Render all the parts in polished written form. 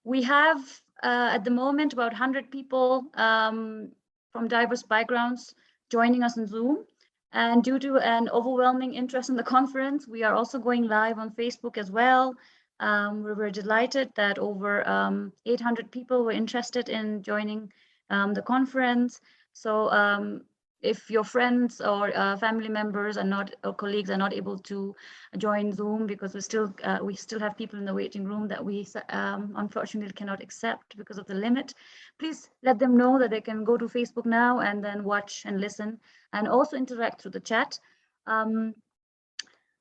We have at the moment about 100 people from diverse backgrounds joining us on Zoom. And due to an overwhelming interest in the conference, we are also going live on Facebook as well. We were delighted that over 800 people were interested in joining the conference. So if your friends or family members are not, or colleagues are not able to join Zoom because we still have people in the waiting room that we unfortunately cannot accept because of the limit, please let them know that they can go to Facebook now and then watch and listen and also interact through the chat.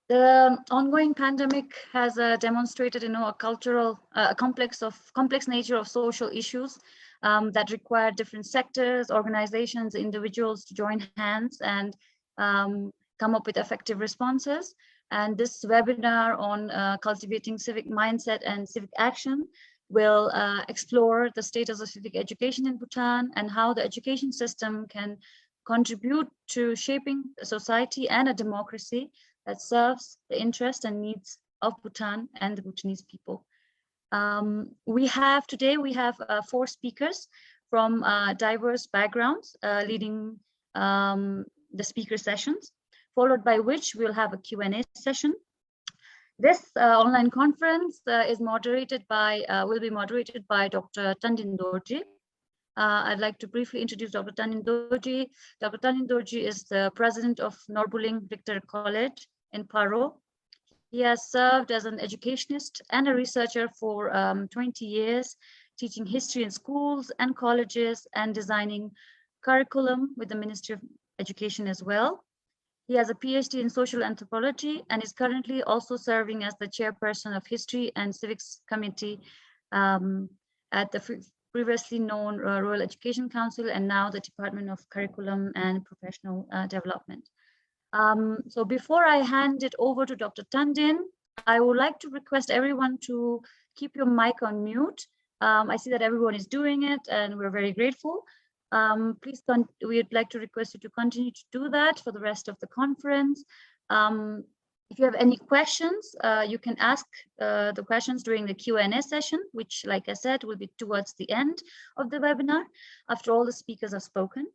The ongoing pandemic has demonstrated, a complex nature of social issues that require different sectors, organizations, individuals to join hands and come up with effective responses. And this webinar on cultivating civic mindset and civic action will explore the status of civic education in Bhutan and how the education system can contribute to shaping a society and a democracy that serves the interests and needs of Bhutan and the Bhutanese people. Today we have 4 speakers from diverse backgrounds leading the speaker sessions, followed by which we'll have a Q&A session. This online conference will be moderated by Dr. Tandin Dorji. I'd like to briefly introduce Dr. Tandin Dorji. Dr. Tandin Dorji is the president of Norbuling Victor College in Paro. He has served as an educationist and a researcher for 20 years, teaching history in schools and colleges and designing curriculum with the Ministry of Education as well. He has a PhD in social anthropology and is currently also serving as the chairperson of History and Civics Committee at the previously known Royal Education Council and now the Department of Curriculum and Professional Development. So before I hand it over to Dr. Tandin, I would like to request everyone to keep your mic on mute. I see that everyone is doing it and we're very grateful. We'd like to request you to continue to do that for the rest of the conference. If you have any questions, you can ask the questions during the Q&A session, which, like I said, will be towards the end of the webinar after all the speakers have spoken.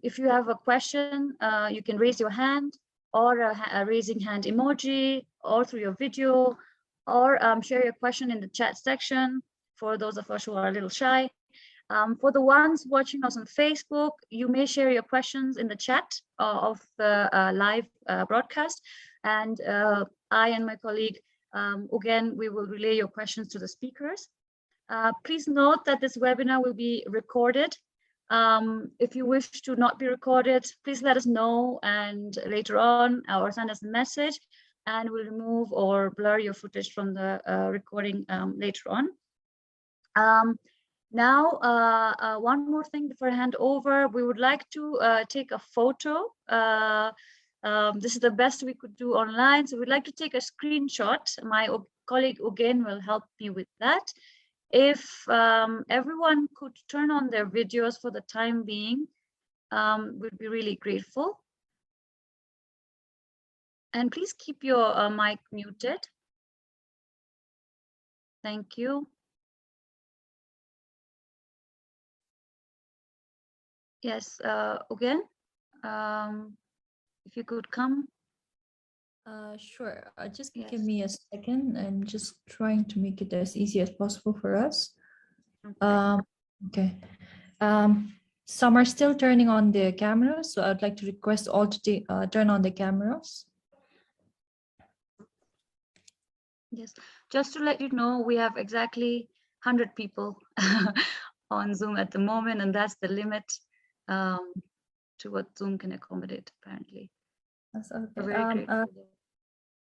If you have a question, you can raise your hand or a raising hand emoji or through your video, or share your question in the chat section for those of us who are a little shy. For the ones watching us on Facebook, you may share your questions in the chat of the live broadcast. And I and my colleague, again, we will relay your questions to the speakers. Please note that this webinar will be recorded. If you wish to not be recorded, please let us know and later on or send us a message and we'll remove or blur your footage from the recording later on. Now, one more thing before I hand over, we would like to take a photo. This is the best we could do online. So we'd like to take a screenshot. My colleague again will help me with that. If everyone could turn on their videos for the time being, we'd be really grateful. And please keep your mic muted. Thank you. Yes, again, if you could come. Sure. Just give me a second. I'm just trying to make it as easy as possible for us. Okay. Some are still turning on their cameras, so I'd like to request all to turn on the cameras. Yes, just to let you know, we have exactly 100 people on Zoom at the moment, and that's the limit to what Zoom can accommodate, apparently. That's okay.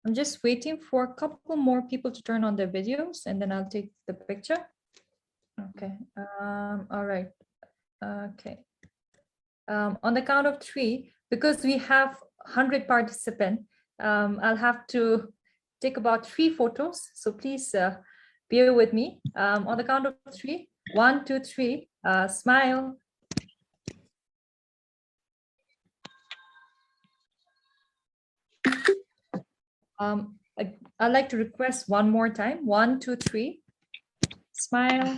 I'm just waiting for a couple more people to turn on their videos, and then I'll take the picture. Okay. All right. Okay. On the count of 3, because we have 100 participants, I'll have to take about 3 photos. So please bear with me. On the count of 3, 1, 2, 3. Smile. I'd like to request one more time. 1, 2, 3. Smile.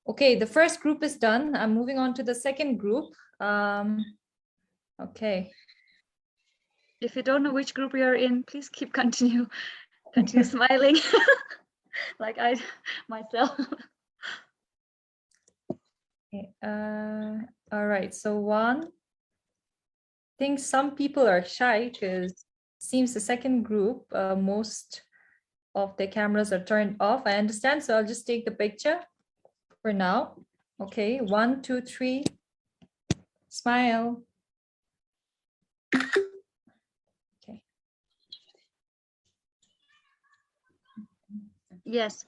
Okay, the first group is done. I'm moving on to the second group. Okay. If you don't know which group you're in, please continue smiling, like I myself. Okay, all right, so one, I think some people are shy because it seems the second group, most of the cameras are turned off. I understand, so I'll just take the picture for now. Okay, 1, 2, 3, smile. Okay. Yes.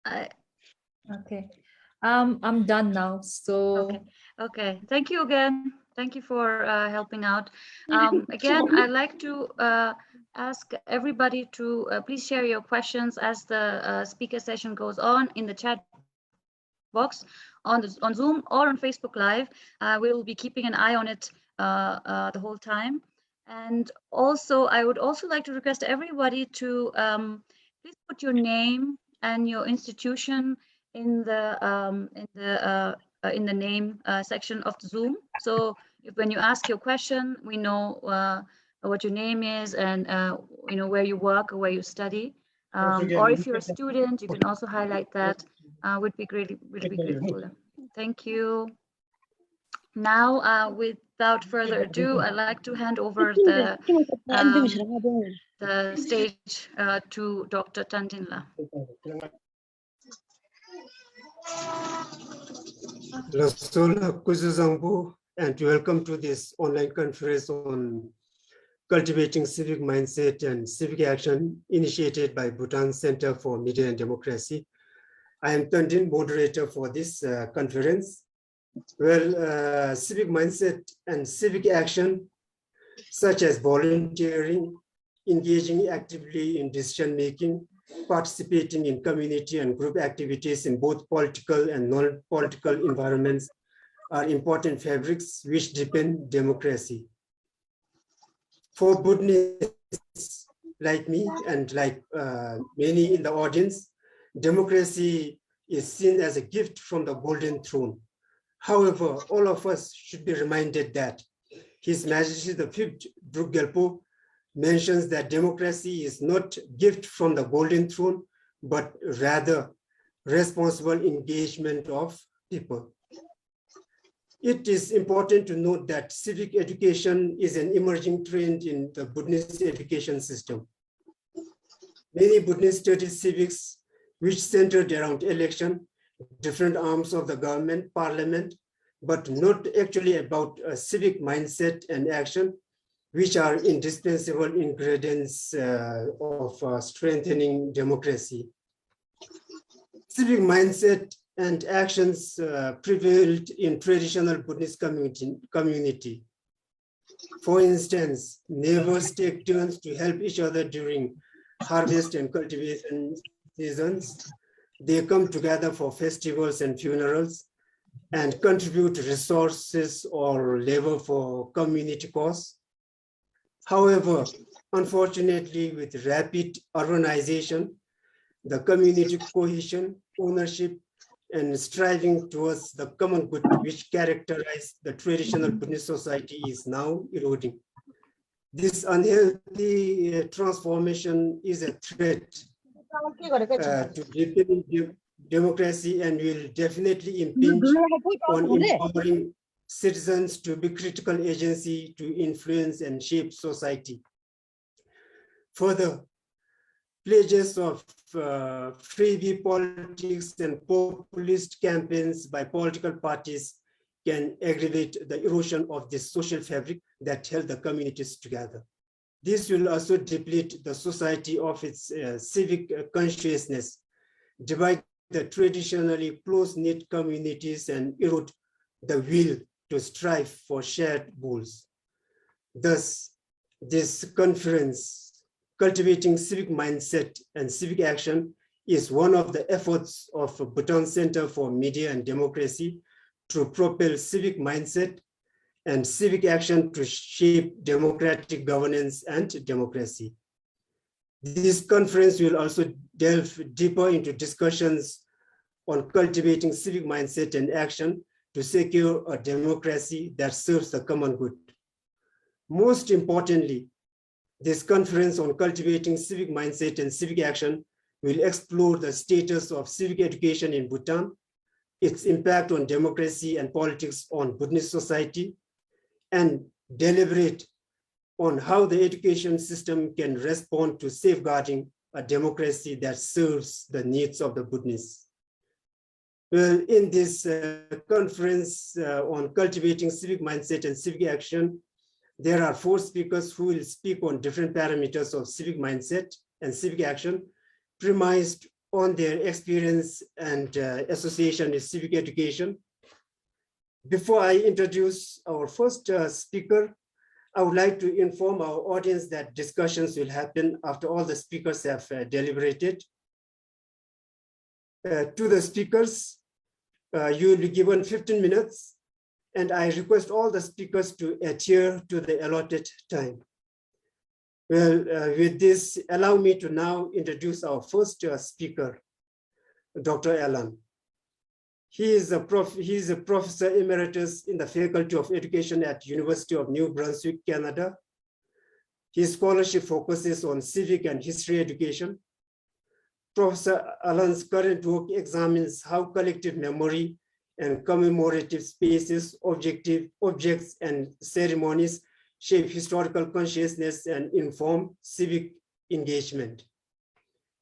Okay. I'm done now. So okay. Thank you again. Thank you for helping out. Again, I'd like to ask everybody to please share your questions as the speaker session goes on in the chat box on Zoom or on Facebook Live. We'll be keeping an eye on it the whole time. And also, I would also like to request everybody to please put your name and your institution in the name section of the Zoom. So when you ask your question, we know what your name is and you know where you work or where you study. Or if you're a student, you can also highlight that. Would be really be grateful. Thank you. Now, without further ado, I'd like to hand over the stage to Dr. Tandinla. And welcome to this online conference on cultivating civic mindset and civic action initiated by Bhutan Center for Media and Democracy. I am Tandin, moderator for this conference. Well, civic mindset and civic action, such as volunteering, engaging actively in decision-making, participating in community and group activities in both political and non-political environments, are important fabrics which deepen democracy. For Bhutanese like me and like many in the audience, democracy is seen as a gift from the Golden Throne. However, all of us should be reminded that His Majesty the Fifth Druk Gyalpo mentions that democracy is not a gift from the Golden Throne, but rather responsible engagement of people. It is important to note that civic education is an emerging trend in the Bhutanese education system. Many Bhutanese study civics, which centered around election, different arms of the government, parliament, but not actually about a civic mindset and action, which are indispensable ingredients of strengthening democracy. Civic mindset and actions prevailed in traditional Buddhist community. For instance, neighbors take turns to help each other during harvest and cultivation seasons. They come together for festivals and funerals and contribute resources or labor for community cause. However, unfortunately, with rapid urbanization, the community cohesion, ownership, and striving towards the common good which characterize the traditional Buddhist society is now eroding. This unhealthy transformation is a threat to deepening democracy and will definitely impinge on empowering citizens to be critical agency to influence and shape society. Further, pledges of freebie politics and populist campaigns by political parties can aggravate the erosion of this social fabric that held the communities together. This will also deplete the society of its civic consciousness, divide the traditionally close-knit communities, and erode the will to strive for shared goals. Thus, this conference, Cultivating Civic Mindset and Civic Action, is one of the efforts of Bhutan Center for Media and Democracy to propel civic mindset and civic action to shape democratic governance and democracy. This conference will also delve deeper into discussions on cultivating civic mindset and action to secure a democracy that serves the common good. Most importantly, this conference on cultivating civic mindset and civic action will explore the status of civic education in Bhutan, its impact on democracy and politics on Bhutanese society, and deliberate on how the education system can respond to safeguarding a democracy that serves the needs of the Bhutanese. Well, in this conference on cultivating civic mindset and civic action, there are 4 speakers who will speak on different parameters of civic mindset and civic action, premised on their experience and association with civic education. Before I introduce our first speaker, I would like to inform our audience that discussions will happen after all the speakers have deliberated. To the speakers, you will be given 15 minutes, and I request all the speakers to adhere to the allotted time. Well, with this, allow me to now introduce our first speaker, Dr. Allen. He is a professor emeritus in the Faculty of Education at University of New Brunswick, Canada. His scholarship focuses on civic and history education. Professor Allen's current work examines how collective memory and commemorative spaces, objects, and ceremonies shape historical consciousness and inform civic engagement.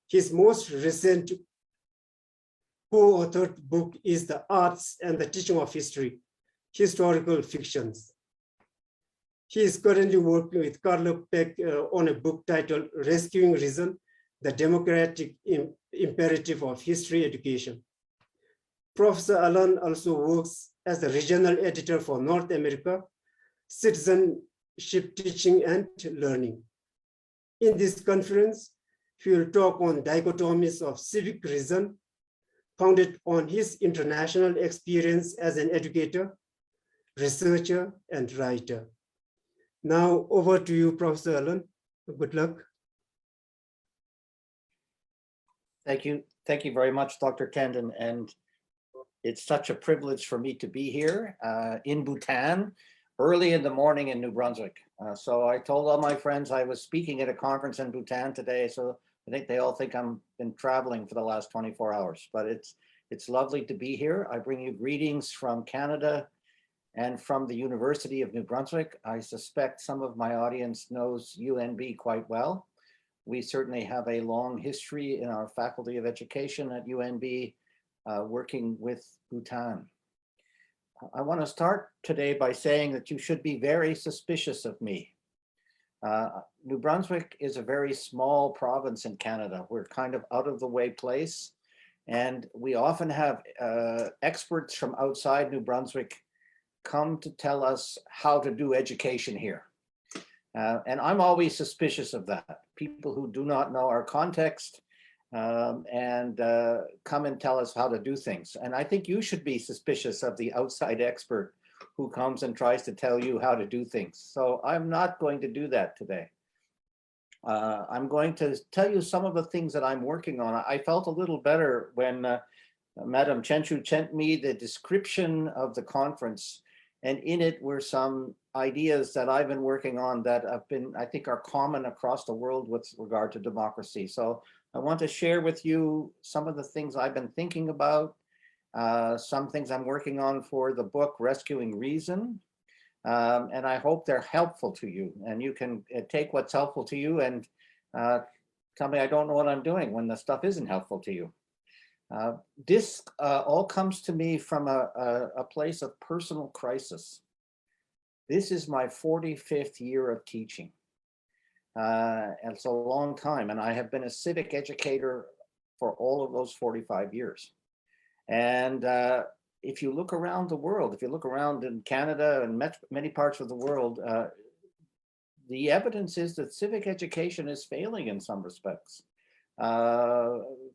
His most recent co-authored book is The Arts and the Teaching of History, Historical Fictions. He is currently working with Carlo Peck on a book titled Rescuing Reason, the Democratic Imperative of History Education. Professor Allen also works as the regional editor for North America, Citizenship Teaching and Learning. In this conference, he will talk on dichotomies of civic reason, founded on his international experience as an educator, researcher, and writer. Now over to you, Professor Allen. Good luck. Thank you. Thank you very much, Dr. Tandon. And it's such a privilege for me to be here in Bhutan, early in the morning in New Brunswick. So I told all my friends I was speaking at a conference in Bhutan today. So I think they all think I'm been traveling for the last 24 hours, but it's lovely to be here. I bring you greetings from Canada and from the University of New Brunswick. I suspect some of my audience knows UNB quite well. We certainly have a long history in our Faculty of Education at UNB working with Bhutan. I want to start today by saying that you should be very suspicious of me. New Brunswick is a very small province in Canada. We're kind of out of the way place. And we often have experts from outside New Brunswick come to tell us how to do education here. And I'm always suspicious of that. People who do not know our context and come and tell us how to do things. And I think you should be suspicious of the outside expert who comes and tries to tell you how to do things. So I'm not going to do that today. I'm going to tell you some of the things that I'm working on. I felt a little better when Madam Chenchu sent me the description of the conference, and in it were some ideas that I've been working on that have been, I think, are common across the world with regard to democracy. So I want to share with you some of the things I've been thinking about, some things I'm working on for the book Rescuing Reason. And I hope they're helpful to you, and you can take what's helpful to you and tell me I don't know what I'm doing when the stuff isn't helpful to you. This all comes to me from a place of personal crisis. This is my 45th year of teaching. And it's a long time, and I have been a civic educator for all of those 45 years. And if you look around the world, if you look around in Canada and many parts of the world, the evidence is that civic education is failing in some respects.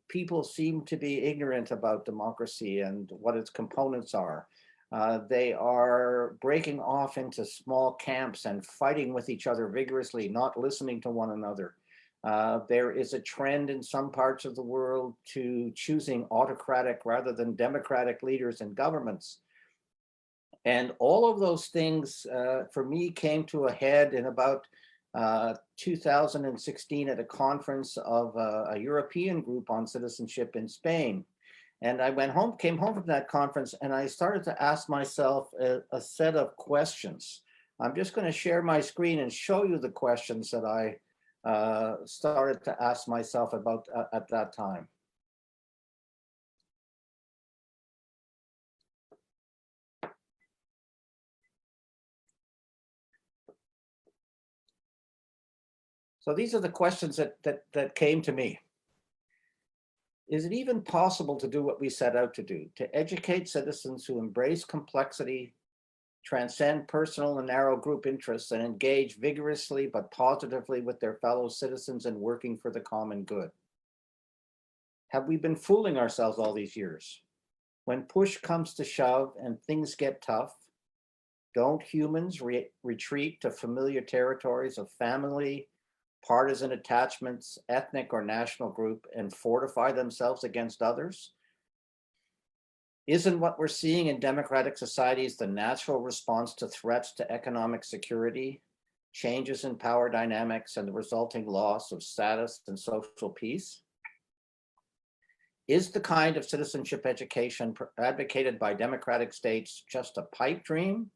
People seem to be ignorant about democracy and what its components are. They are breaking off into small camps and fighting with each other vigorously, not listening to one another. There is a trend in some parts of the world to choosing autocratic rather than democratic leaders and governments. And all of those things, for me, came to a head in about 2016 at a conference of a European group on citizenship in Spain. And I came home from that conference, and I started to ask myself a set of questions. I'm just going to share my screen and show you the questions that I started to ask myself about at that time. So these are the questions that came to me. Is it even possible to do what we set out to do, to educate citizens who embrace complexity, transcend personal and narrow group interests, and engage vigorously but positively with their fellow citizens in working for the common good? Have we been fooling ourselves all these years? When push comes to shove and things get tough, don't humans retreat to familiar territories of family, partisan attachments, ethnic or national group, and fortify themselves against others? Isn't what we're seeing in democratic societies the natural response to threats to economic security, changes in power dynamics, and the resulting loss of status and social peace? Is the kind of citizenship education advocated by democratic states just a pipe dream,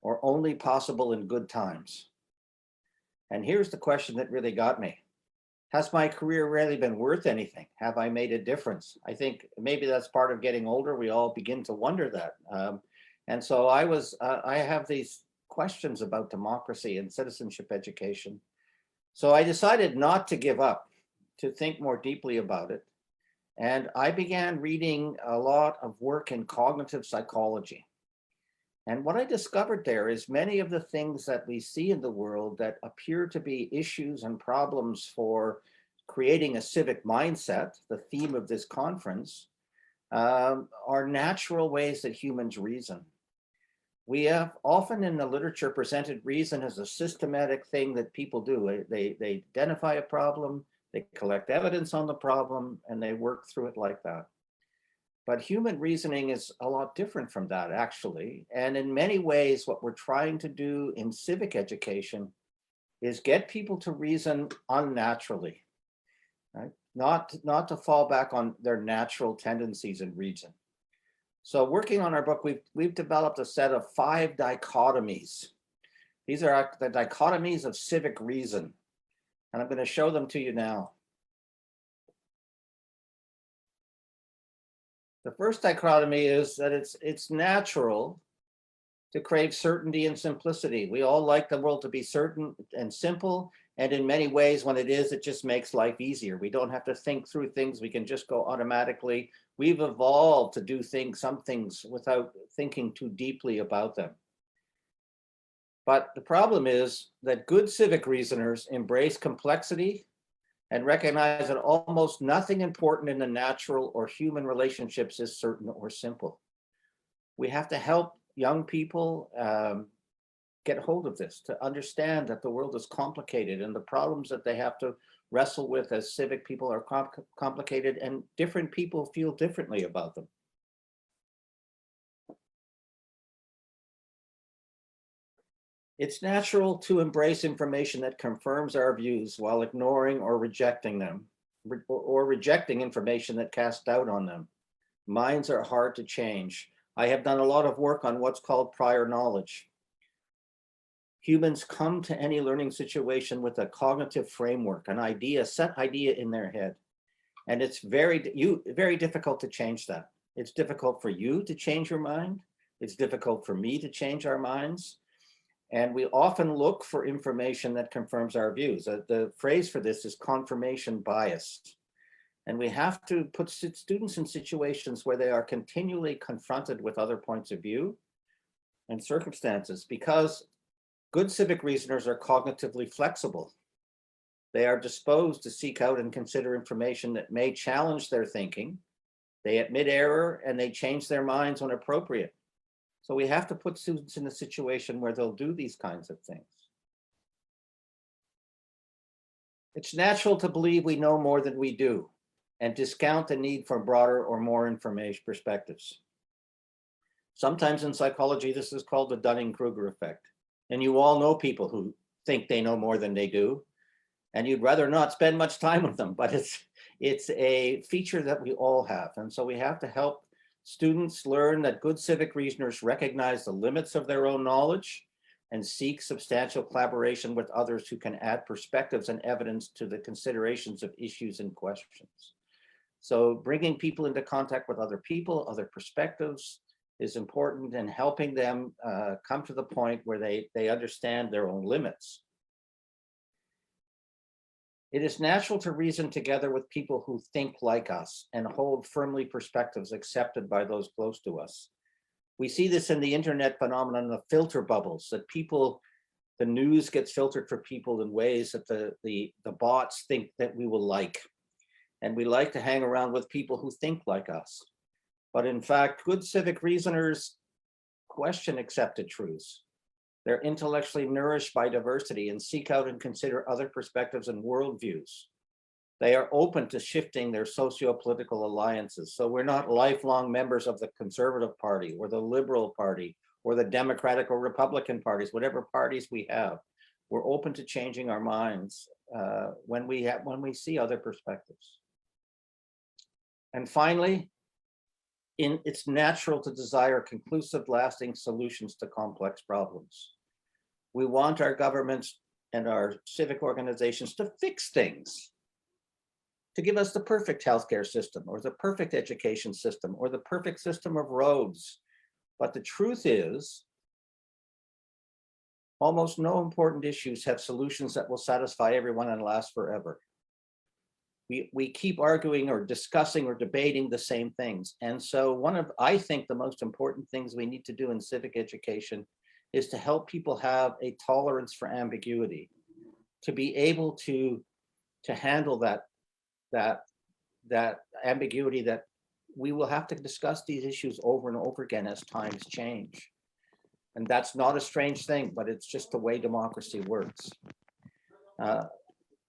or only possible in good times? And here's the question that really got me. Has my career really been worth anything? Have I made a difference? I think maybe that's part of getting older. We all begin to wonder that. And so I have these questions about democracy and citizenship education. So I decided not to give up, to think more deeply about it. And I began reading a lot of work in cognitive psychology. And what I discovered there is many of the things that we see in the world that appear to be issues and problems for creating a civic mindset, the theme of this conference, are natural ways that humans reason. We have often in the literature presented reason as a systematic thing that people do. They identify a problem, they collect evidence on the problem, and they work through it like that. But human reasoning is a lot different from that, actually. And in many ways, what we're trying to do in civic education is get people to reason unnaturally, right? Not to fall back on their natural tendencies and reason. So working on our book, we've developed a set of 5 dichotomies. These are the dichotomies of civic reason. And I'm going to show them to you now. The first dichotomy is that it's natural to crave certainty and simplicity. We all like the world to be certain and simple, and in many ways, when it is, it just makes life easier. We don't have to think through things. We can just go automatically. We've evolved to do some things without thinking too deeply about them. But the problem is that good civic reasoners embrace complexity and recognize that almost nothing important in the natural or human relationships is certain or simple. We have to help young people get hold of this, to understand that the world is complicated and the problems that they have to wrestle with as civic people are complicated, and different people feel differently about them. It's natural to embrace information that confirms our views while ignoring or rejecting them, or rejecting information that casts doubt on them. Minds are hard to change. I have done a lot of work on what's called prior knowledge. Humans come to any learning situation with a cognitive framework, an idea, set idea in their head. And it's very difficult to change that. It's difficult for you to change your mind. It's difficult for me to change our minds. And we often look for information that confirms our views. The phrase for this is confirmation bias. And we have to put students in situations where they are continually confronted with other points of view and circumstances, because good civic reasoners are cognitively flexible. They are disposed to seek out and consider information that may challenge their thinking. They admit error and they change their minds when appropriate. So we have to put students in a situation where they'll do these kinds of things. It's natural to believe we know more than we do and discount the need for broader or more information perspectives. Sometimes in psychology, this is called the Dunning-Kruger effect. And you all know people who think they know more than they do, and you'd rather not spend much time with them, but it's a feature that we all have. And so we have to help students learn that good civic reasoners recognize the limits of their own knowledge and seek substantial collaboration with others who can add perspectives and evidence to the considerations of issues and questions. So bringing people into contact with other people, other perspectives is important, and helping them come to the point where they understand their own limits. It is natural to reason together with people who think like us and hold firmly perspectives accepted by those close to us. We see this in the internet phenomenon of filter bubbles, that people, the news gets filtered for people in ways that the bots think that we will like. And we like to hang around with people who think like us. But in fact, good civic reasoners question accepted truths. They're intellectually nourished by diversity and seek out and consider other perspectives and worldviews. They are open to shifting their socio-political alliances. So we're not lifelong members of the Conservative Party or the Liberal Party or the Democratic or Republican parties, whatever parties we have. We're open to changing our minds when we see other perspectives. And finally, it's natural to desire conclusive, lasting solutions to complex problems. We want our governments and our civic organizations to fix things, to give us the perfect healthcare system or the perfect education system or the perfect system of roads. But the truth is, almost no important issues have solutions that will satisfy everyone and last forever. We keep arguing or discussing or debating the same things. And so one of, I think, the most important things we need to do in civic education is to help people have a tolerance for ambiguity, to be able to handle that ambiguity, that we will have to discuss these issues over and over again as times change. And that's not a strange thing, but it's just the way democracy works.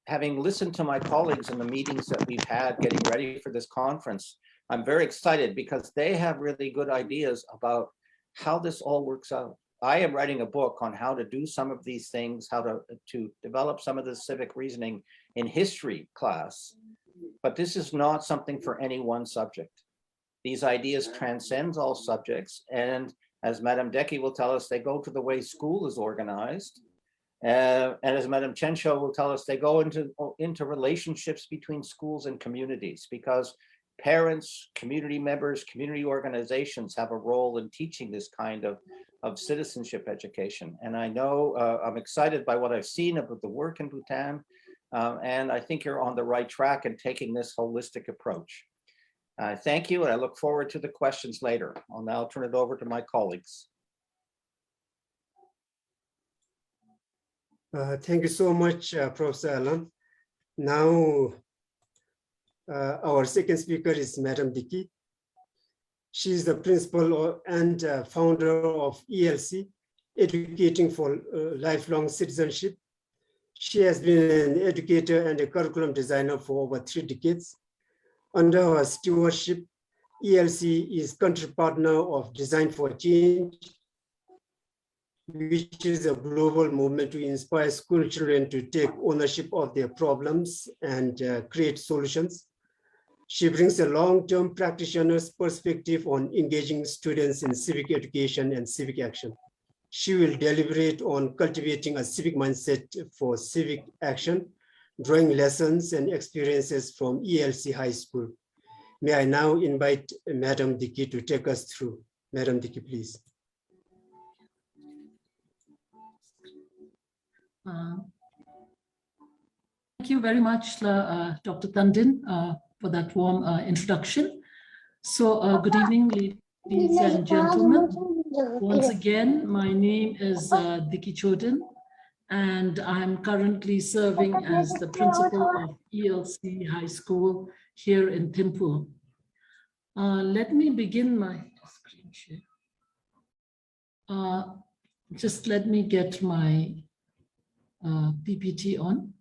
Having listened to my colleagues in the meetings that we've had getting ready for this conference, I'm very excited because they have really good ideas about how this all works out. I am writing a book on how to do some of these things, how to develop some of the civic reasoning in history class, but this is not something for any one subject. These ideas transcend all subjects, and as Madame Decky will tell us, they go to the way school is organized. And as Madame Chensho will tell us, they go into relationships between schools and communities, because parents, community members, community organizations have a role in teaching this kind of citizenship education. And I know I'm excited by what I've seen about the work in Bhutan, and I think you're on the right track in taking this holistic approach. Thank you, and I look forward to the questions later. I'll now turn it over to my colleagues. Thank you so much, Professor Alan. Now, our second speaker is Madame Dicky. She is the principal and founder of ELC, Educating for Lifelong Citizenship. She has been an educator and a curriculum designer for over 3 decades. Under her stewardship, ELC is country partner of Design for Change, which is a global movement to inspire school children to take ownership of their problems and create solutions. She brings a long-term practitioner's perspective on engaging students in civic education and civic action. She will deliberate on cultivating a civic mindset for civic action, drawing lessons and experiences from ELC High School. May I now invite Madame Dicky to take us through. Madame Dicky, please. Thank you very much, Dr. Tandon, for that warm introduction. So good evening, ladies and gentlemen. Once again, my name is Dicky Chodin, and I'm currently serving as the principal of ELC High School here in Thimphu. Let me begin my screen share. Just let me get my PPT on.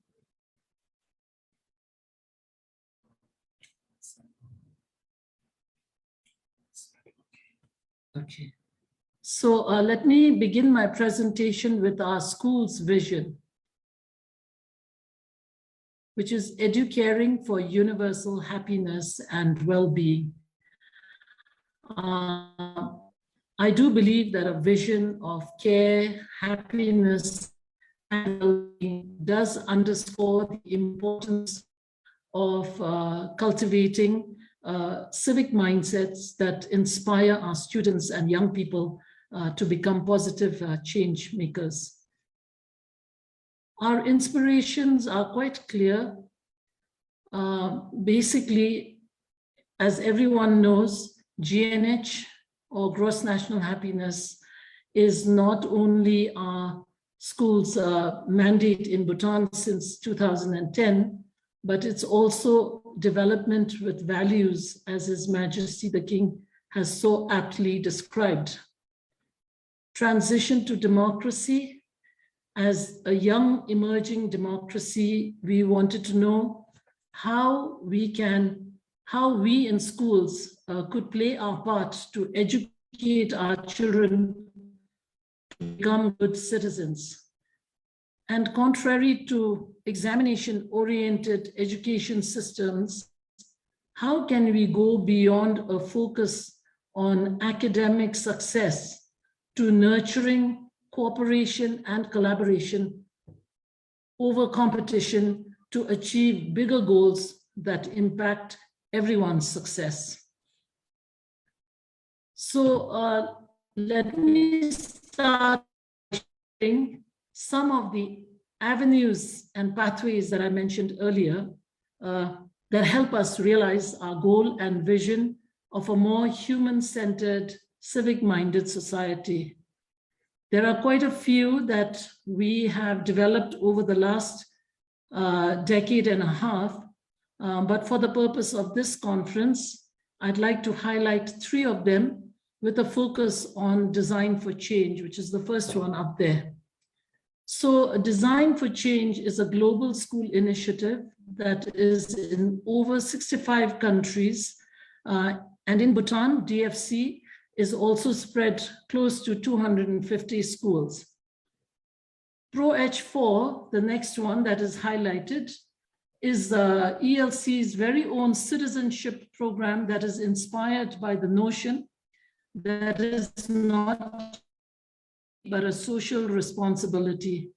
Okay. So let me begin my presentation with our school's vision, which is educating for universal happiness and well-being. I do believe that a vision of care, happiness, and well-being does underscore the importance of cultivating civic mindsets that inspire our students and young people to become positive change makers. Our inspirations are quite clear. Basically, as everyone knows, GNH, or gross national happiness, is not only our school's mandate in Bhutan since 2010, but it's also development with values, as His Majesty the King has so aptly described. Transition to democracy. As a young emerging democracy, we wanted to know how we in schools could play our part to educate our children to become good citizens. And contrary to examination-oriented education systems, how can we go beyond a focus on academic success to nurturing cooperation and collaboration over competition to achieve bigger goals that impact everyone's success? So let me start by sharing some of the avenues and pathways that I mentioned earlier that help us realize our goal and vision of a more human-centered, civic-minded society. There are quite a few that we have developed over the last decade and a half, but for the purpose of this conference, I'd like to highlight 3 of them with a focus on Design for Change, which is the first one up there. So Design for Change is a global school initiative that is in over 65 countries. And in Bhutan, DFC is also spread close to 250 schools. ProH4, the next one that is highlighted, is the ELC's very own citizenship program that is inspired by the notion that is not but a social responsibility.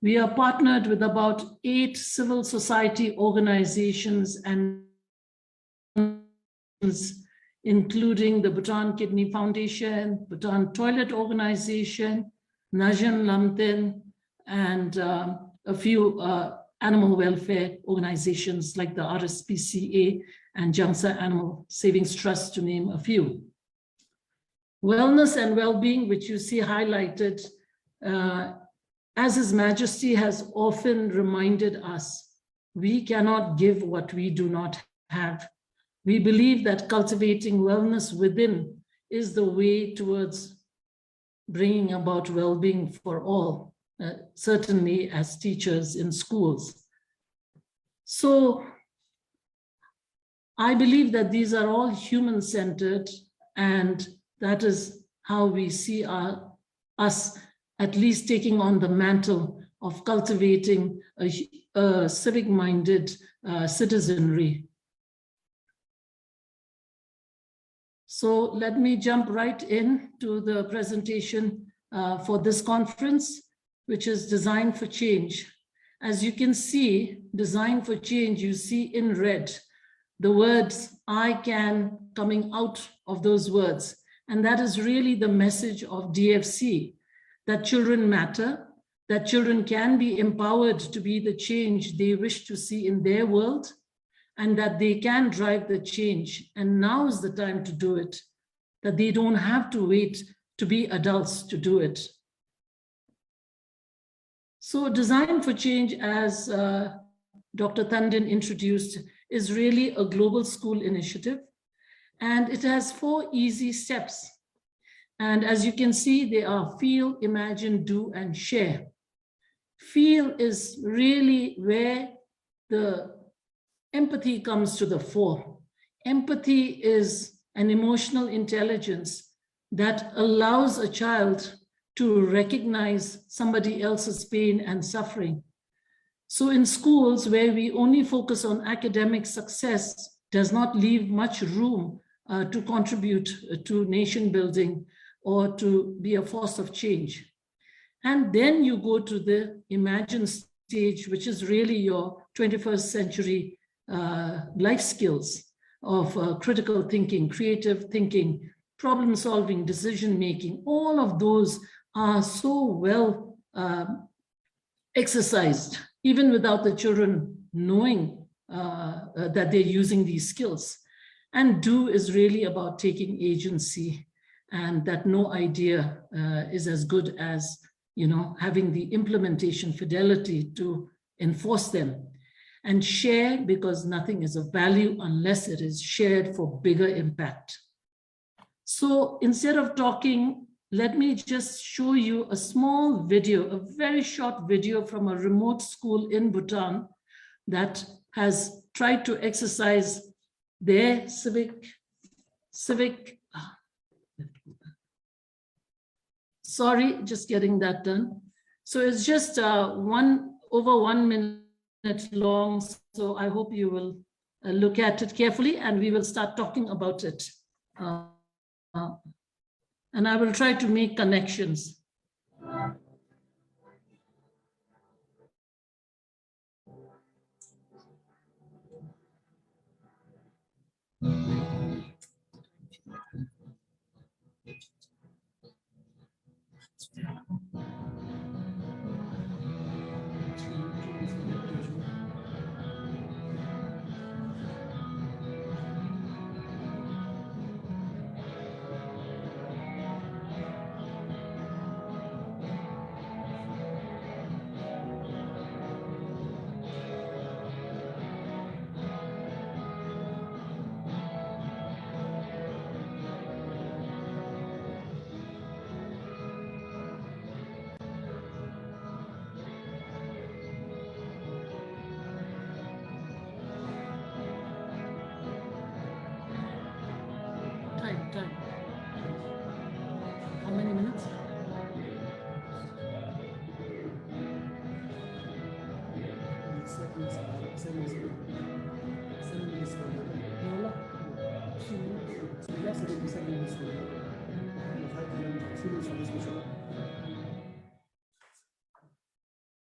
We are partnered with about 8 civil society organizations and including the Bhutan Kidney Foundation, Bhutan Toilet Organization, Najan Lamten, and a few animal welfare organizations like the RSPCA and Jamsa Animal Savings Trust, to name a few. Wellness and well-being, which you see highlighted, as His Majesty has often reminded us, we cannot give what we do not have. We believe that cultivating wellness within is the way towards bringing about well-being for all, certainly as teachers in schools. So I believe that these are all human-centered, and that is how we see us at least taking on the mantle of cultivating a civic-minded citizenry. So let me jump right in to the presentation for this conference, which is Design for Change. As you can see, Design for Change, you see in red the words I can coming out of those words. And that is really the message of DFC, that children matter, that children can be empowered to be the change they wish to see in their world, and that they can drive the change. And now is the time to do it, that they don't have to wait to be adults to do it. So Design for Change, as Dr. Tandin introduced, is really a global school initiative. And it has 4 easy steps. And as you can see, they are feel, imagine, do, and share. Feel is really where the empathy comes to the fore. Empathy is an emotional intelligence that allows a child to recognize somebody else's pain and suffering. So in schools where we only focus on academic success does not leave much room to contribute to nation building or to be a force of change. And then you go to the imagine stage, which is really your 21st century life skills of critical thinking, creative thinking, problem solving, decision making. All of those are so well exercised, even without the children knowing that they're using these skills. And do is really about taking agency, and that no idea is as good as, you know, having the implementation fidelity to enforce them. And share, because nothing is of value unless it is shared for bigger impact. So instead of talking, let me just show you a small video, a very short video from a remote school in Bhutan that has tried to exercise their civic, sorry, just getting that done. So it's just over 1 minute long. So I hope you will look at it carefully and we will start talking about it. And I will try to make connections. Time. How many minutes?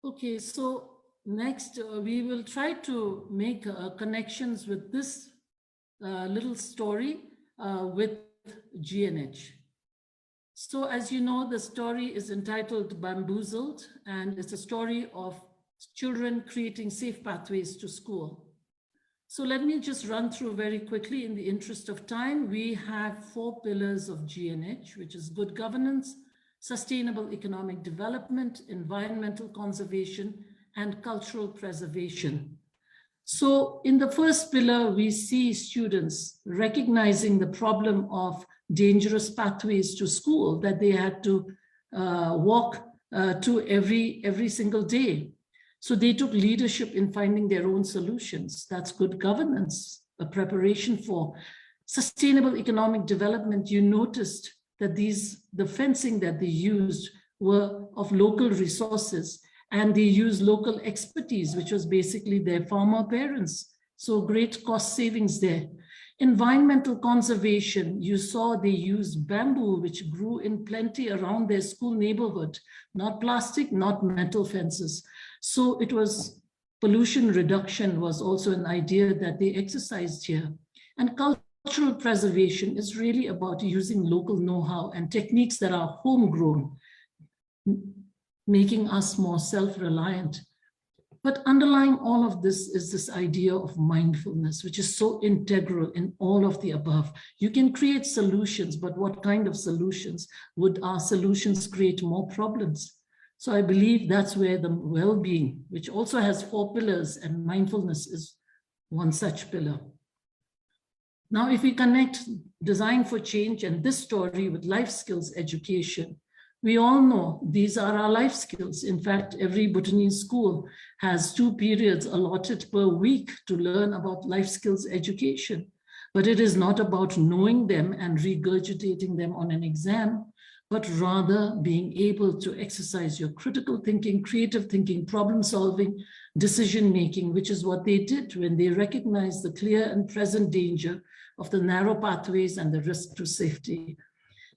Okay, so next we will try to make connections with this little story with GNH. So as you know, the story is entitled Bamboozled, and it's a story of children creating safe pathways to school. So let me just run through very quickly in the interest of time. We have 4 pillars of GNH, which is good governance, sustainable economic development, environmental conservation, and cultural preservation. So in the first pillar, we see students recognizing the problem of dangerous pathways to school that they had to walk to every single day. So they took leadership in finding their own solutions. That's good governance, a preparation for sustainable economic development. You noticed that the fencing that they used were of local resources, and they used local expertise, which was basically their farmer parents. So great cost savings there. Environmental conservation, you saw they used bamboo, which grew in plenty around their school neighborhood, not plastic, not metal fences. So it was pollution reduction was also an idea that they exercised here. And cultural preservation is really about using local know-how and techniques that are homegrown, making us more self-reliant. But underlying all of this is this idea of mindfulness, which is so integral in all of the above. You can create solutions, but what kind of solutions? Would our solutions create more problems? So I believe that's where the well-being, which also has 4 pillars, and mindfulness is one such pillar. Now, if we connect design for change and this story with life skills education, we all know these are our life skills. In fact, every Bhutanese school has 2 periods allotted per week to learn about life skills education. But it is not about knowing them and regurgitating them on an exam, but rather being able to exercise your critical thinking, creative thinking, problem solving, decision making, which is what they did when they recognized the clear and present danger of the narrow pathways and the risk to safety.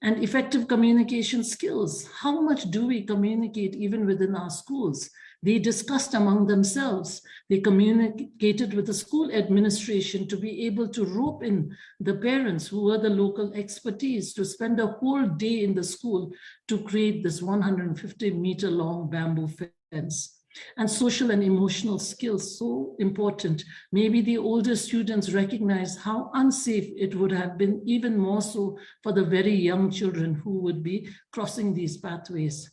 And effective communication skills. How much do we communicate even within our schools? They discussed among themselves. They communicated with the school administration to be able to rope in the parents who were the local expertise to spend a whole day in the school to create this 150-meter long bamboo fence. And social and emotional skills, so important. Maybe the older students recognize how unsafe it would have been, even more so for the very young children who would be crossing these pathways.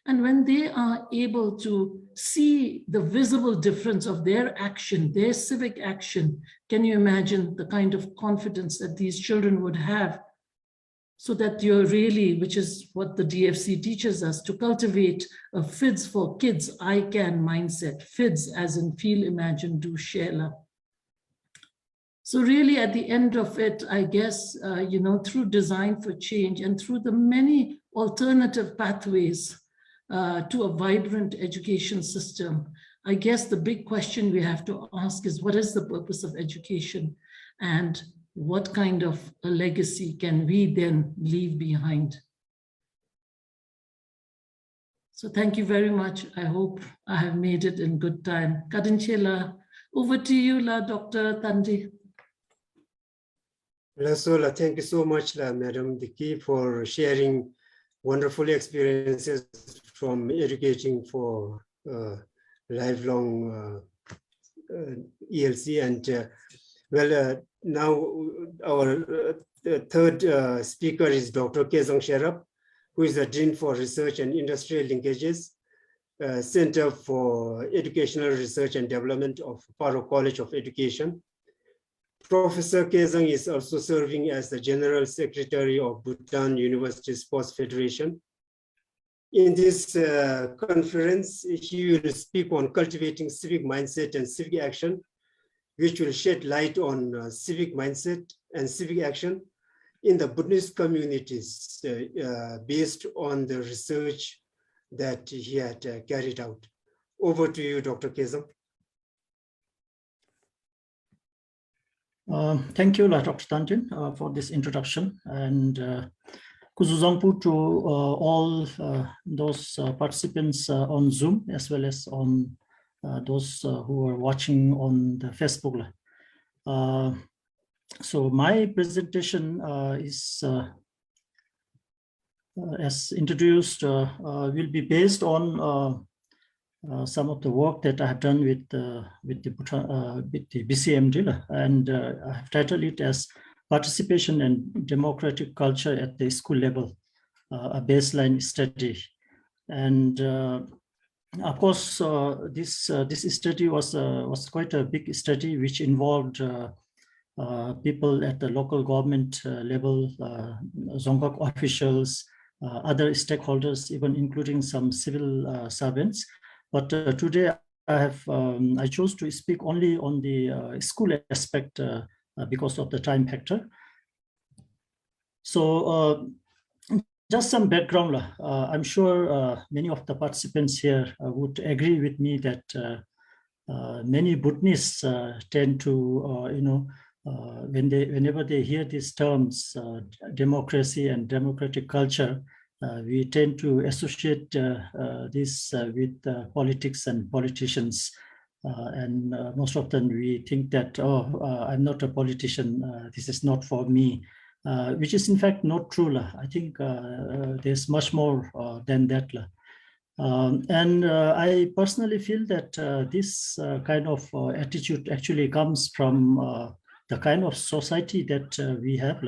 And when they are able to see the visible difference of their action, their civic action, can you imagine the kind of confidence that these children would have? So that you're really, which is what the DFC teaches us, to cultivate a FIDS for kids, I can mindset, FIDS as in feel, imagine, do, share, love. So really at the end of it, I guess, through design for change and through the many alternative pathways to a vibrant education system, I guess the big question we have to ask is, what is the purpose of education? And what kind of a legacy can we then leave behind? So thank you very much. I hope I have made it in good time. Kadinchela, over to you, Dr. Tandi. Sola, thank you so much, Madam Diki, for sharing wonderful experiences from educating for lifelong ELC. And now our third speaker is Dr. Kezang Sherab, who is the Dean for Research and Industrial Linkages, Center for Educational Research and Development of Paro College of Education. Professor Kezang is also serving as the General Secretary of Bhutan University Sports Federation. In this conference, he will speak on cultivating civic mindset and civic action, which will shed light on civic mindset and civic action in the Buddhist communities based on the research that he had carried out. Over to you, Dr. Kezang. Thank you, Dr. Tandin, for this introduction, and Kuzuzangpu to all those participants on Zoom, as well as on those who are watching on the Facebook. So my presentation is, as introduced, will be based on some of the work that I have done with the BCMD, and I have titled it as Participation and Democratic Culture at the School Level, a Baseline Study. And of course, this study was quite a big study, which involved people at the local government level, Zonggok officials, other stakeholders, even including some civil servants. But today I chose to speak only on the school aspect because of the time factor. So just some background. I'm sure many of the participants here would agree with me that many Buddhists tend to, whenever they hear these terms, democracy and democratic culture, we tend to associate this with politics and politicians. And most often we think that, I'm not a politician, this is not for me, which is in fact not true. I think there's much more than that. And I personally feel that this kind of attitude actually comes from the kind of society that we have,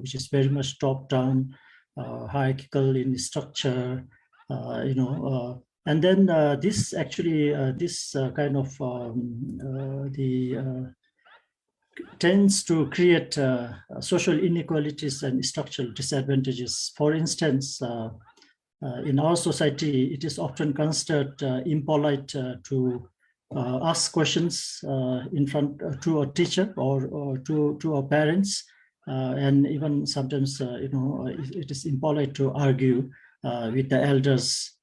which is very much top-down, hierarchical in structure, and then this actually this kind of tends to create social inequalities and structural disadvantages. For instance, in our society, it is often considered impolite to ask questions in front to a teacher or to our parents, and even sometimes it is impolite to argue with the elders.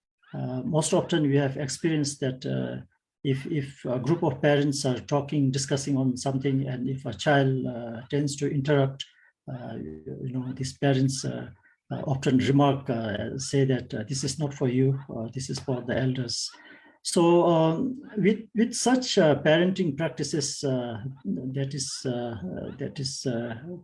Most often we have experienced that if a group of parents are talking, discussing on something, and if a child tends to interrupt, these parents often remark, say that this is not for you, this is for the elders. So with such parenting practices that is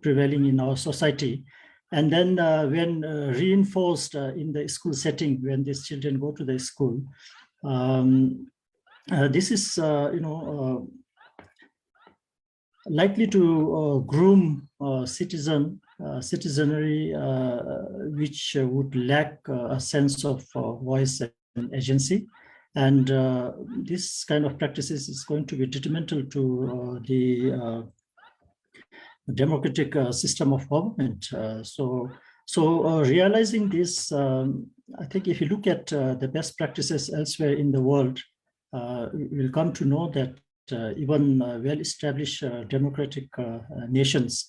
prevailing in our society, and then when reinforced in the school setting, when these children go to the school, this is likely to groom citizenry which would lack a sense of voice and agency. And this kind of practices is going to be detrimental to the democratic system of government. So realizing this, I think if you look at the best practices elsewhere in the world, we'll come to know that even well-established democratic nations,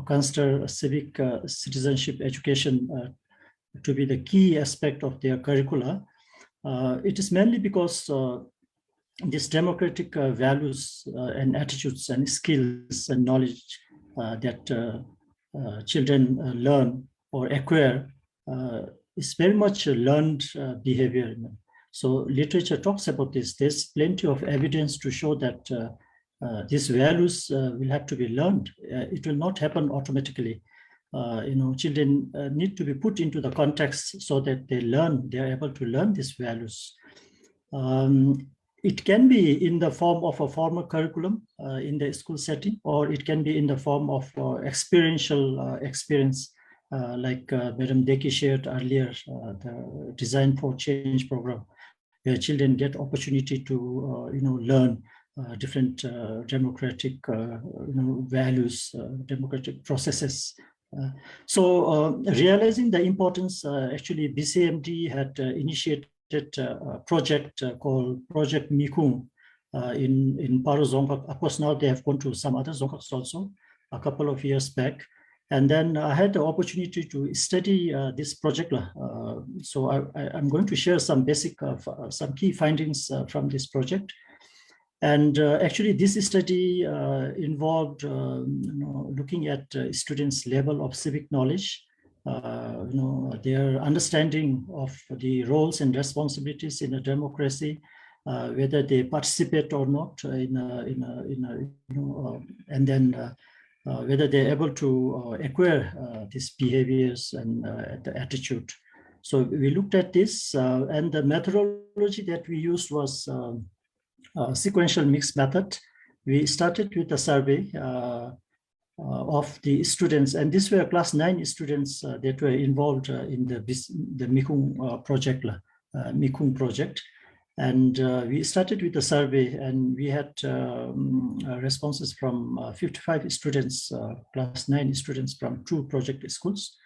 consider civic citizenship education to be the key aspect of their curricula. It is mainly because these democratic values and attitudes and skills and knowledge that children learn or acquire is very much a learned behavior. So literature talks about this. There's plenty of evidence to show that these values will have to be learned. It will not happen automatically. Children need to be put into the context so that they are able to learn these values. It can be in the form of a formal curriculum in the school setting, or it can be in the form of experiential experience, like Madam Deki shared earlier, the Design for Change program, where children get opportunity to learn different democratic values, democratic processes. So realizing the importance, actually BCMD had initiated a project called Project Mikung in Paro Zonghak. Of course, now they have gone to some other Zonghaks also a couple of years back. And then I had the opportunity to study this project. So I'm going to share some basic, some key findings from this project. And actually, this study involved looking at students' level of civic knowledge, their understanding of the roles and responsibilities in a democracy, whether they participate or not and then whether they're able to acquire these behaviors and the attitude. So we looked at this, and the methodology that we used was sequential mixed method. We started with a survey of the students, and these were class 9 students that were involved in the Mikung project, Mikung project. And we started with a survey, and we had responses from 55 students, class 9 students from 2 project schools.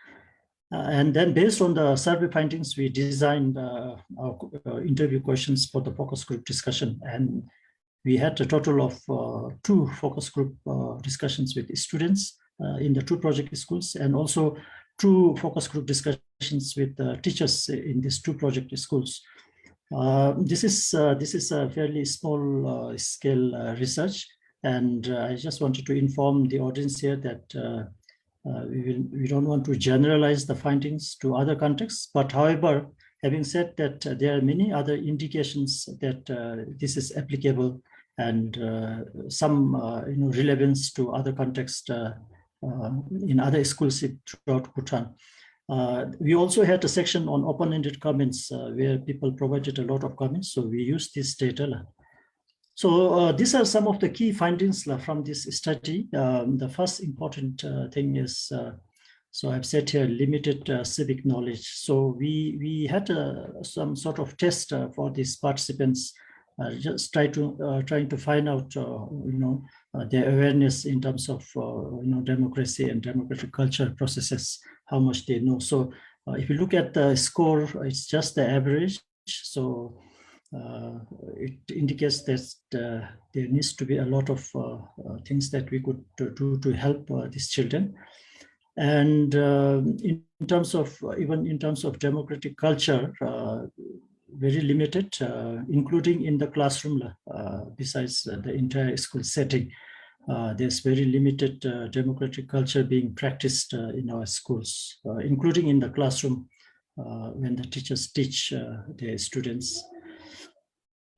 And then based on the survey findings, we designed our interview questions for the focus group discussion. And we had a total of 2 focus group discussions with students in the 2 project schools, and also 2 focus group discussions with teachers in these 2 project schools. This is a fairly small scale research, and I just wanted to inform the audience here that we don't want to generalize the findings to other contexts. But however, having said that, there are many other indications that this is applicable, and some relevance to other contexts in other schools throughout Bhutan. We also had a section on open-ended comments where people provided a lot of comments. So we used this data. So these are some of the key findings from this study. The first important thing is, so I've said here, limited civic knowledge. So we had some sort of test for these participants, just trying to find out, their awareness in terms of, democracy and democratic culture processes, how much they know. So if you look at the score, it's just the average. So it indicates that there needs to be a lot of things that we could do to help these children. And in terms of, even in terms of democratic culture, very limited, including in the classroom, besides the entire school setting. There's very limited democratic culture being practiced in our schools, including in the classroom when the teachers teach their students.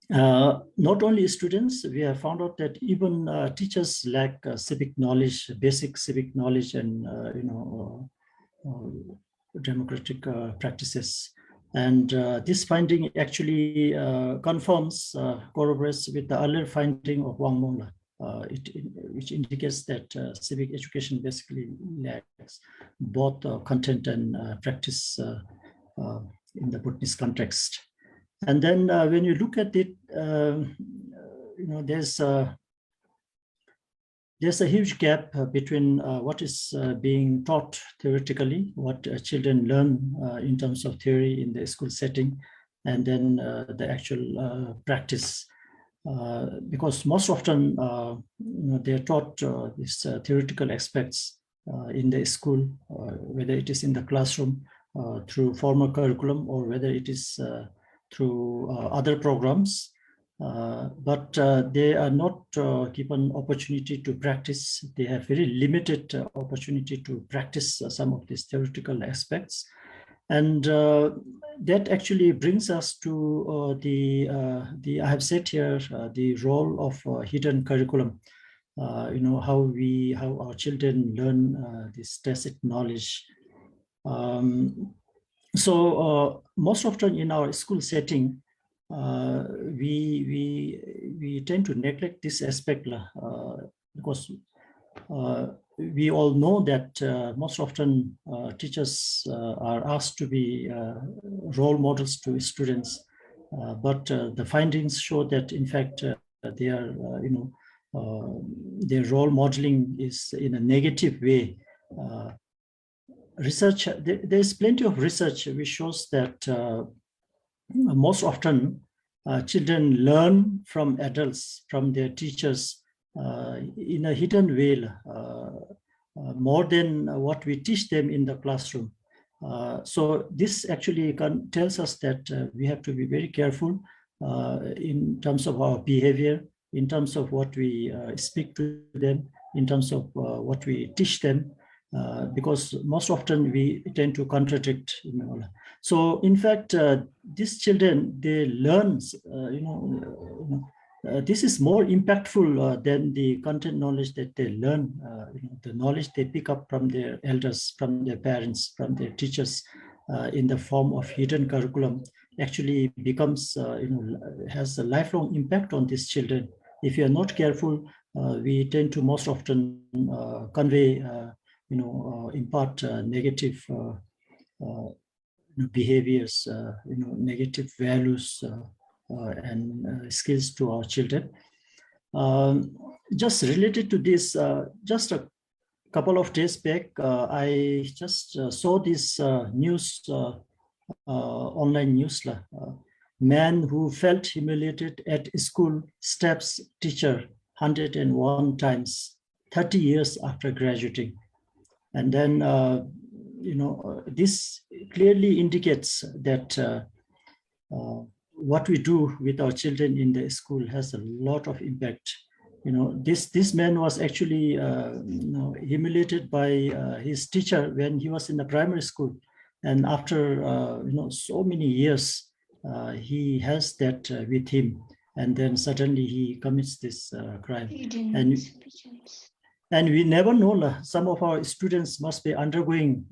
Not only students, we have found out that even teachers lack civic knowledge, basic civic knowledge, and democratic practices. And this finding actually confirms, corroborates with the earlier finding of Wang Mongla, which indicates that civic education basically lacks both content and practice in the Bhutanese context. And then when you look at it, there's a huge gap between what is being taught theoretically, what children learn in terms of theory in the school setting, and then the actual practice. Because most often they're taught these theoretical aspects in the school, whether it is in the classroom through formal curriculum or whether it is through other programs, but they are not given opportunity to practice. They have very limited opportunity to practice some of these theoretical aspects. And that actually brings us to I have said here, the role of hidden curriculum. How our children learn this tacit knowledge. So most often in our school setting, we tend to neglect this aspect because we all know that most often teachers are asked to be role models to students, but the findings show that in fact they are, their role modeling is in a negative way. Research, there's plenty of research which shows that most often children learn from adults, from their teachers in a hidden way, more than what we teach them in the classroom. So this actually tells us that we have to be very careful in terms of our behavior, in terms of what we speak to them, in terms of what we teach them. Because most often we tend to contradict. So in fact, these children, they learn, this is more impactful than the content knowledge that they learn, the knowledge they pick up from their elders, from their parents, from their teachers in the form of hidden curriculum actually becomes, has a lifelong impact on these children. If you are not careful, we tend to most often convey impart negative behaviors, negative values and skills to our children. Just related to this, just a couple of days back, I just saw this news, online news. Man who felt humiliated at school stabs teacher 101 times, 30 years after graduating. And then, this clearly indicates that what we do with our children in the school has a lot of impact. This man was actually humiliated by his teacher when he was in the primary school. And after, so many years, he has that with him. And then suddenly he commits this crime. And we never know, some of our students must be undergoing,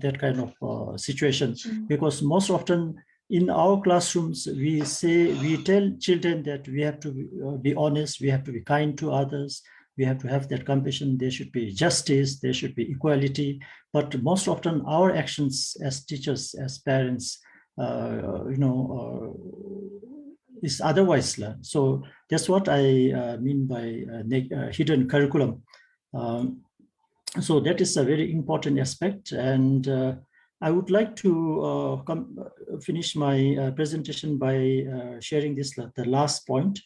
that kind of situation, because most often in our classrooms, we tell children that we have to be honest, we have to be kind to others, we have to have that compassion, there should be justice, there should be equality. But most often our actions as teachers, as parents, is otherwise. So that's what I mean by hidden curriculum. So that is a very important aspect. And I would like to finish my presentation by sharing this, the last point.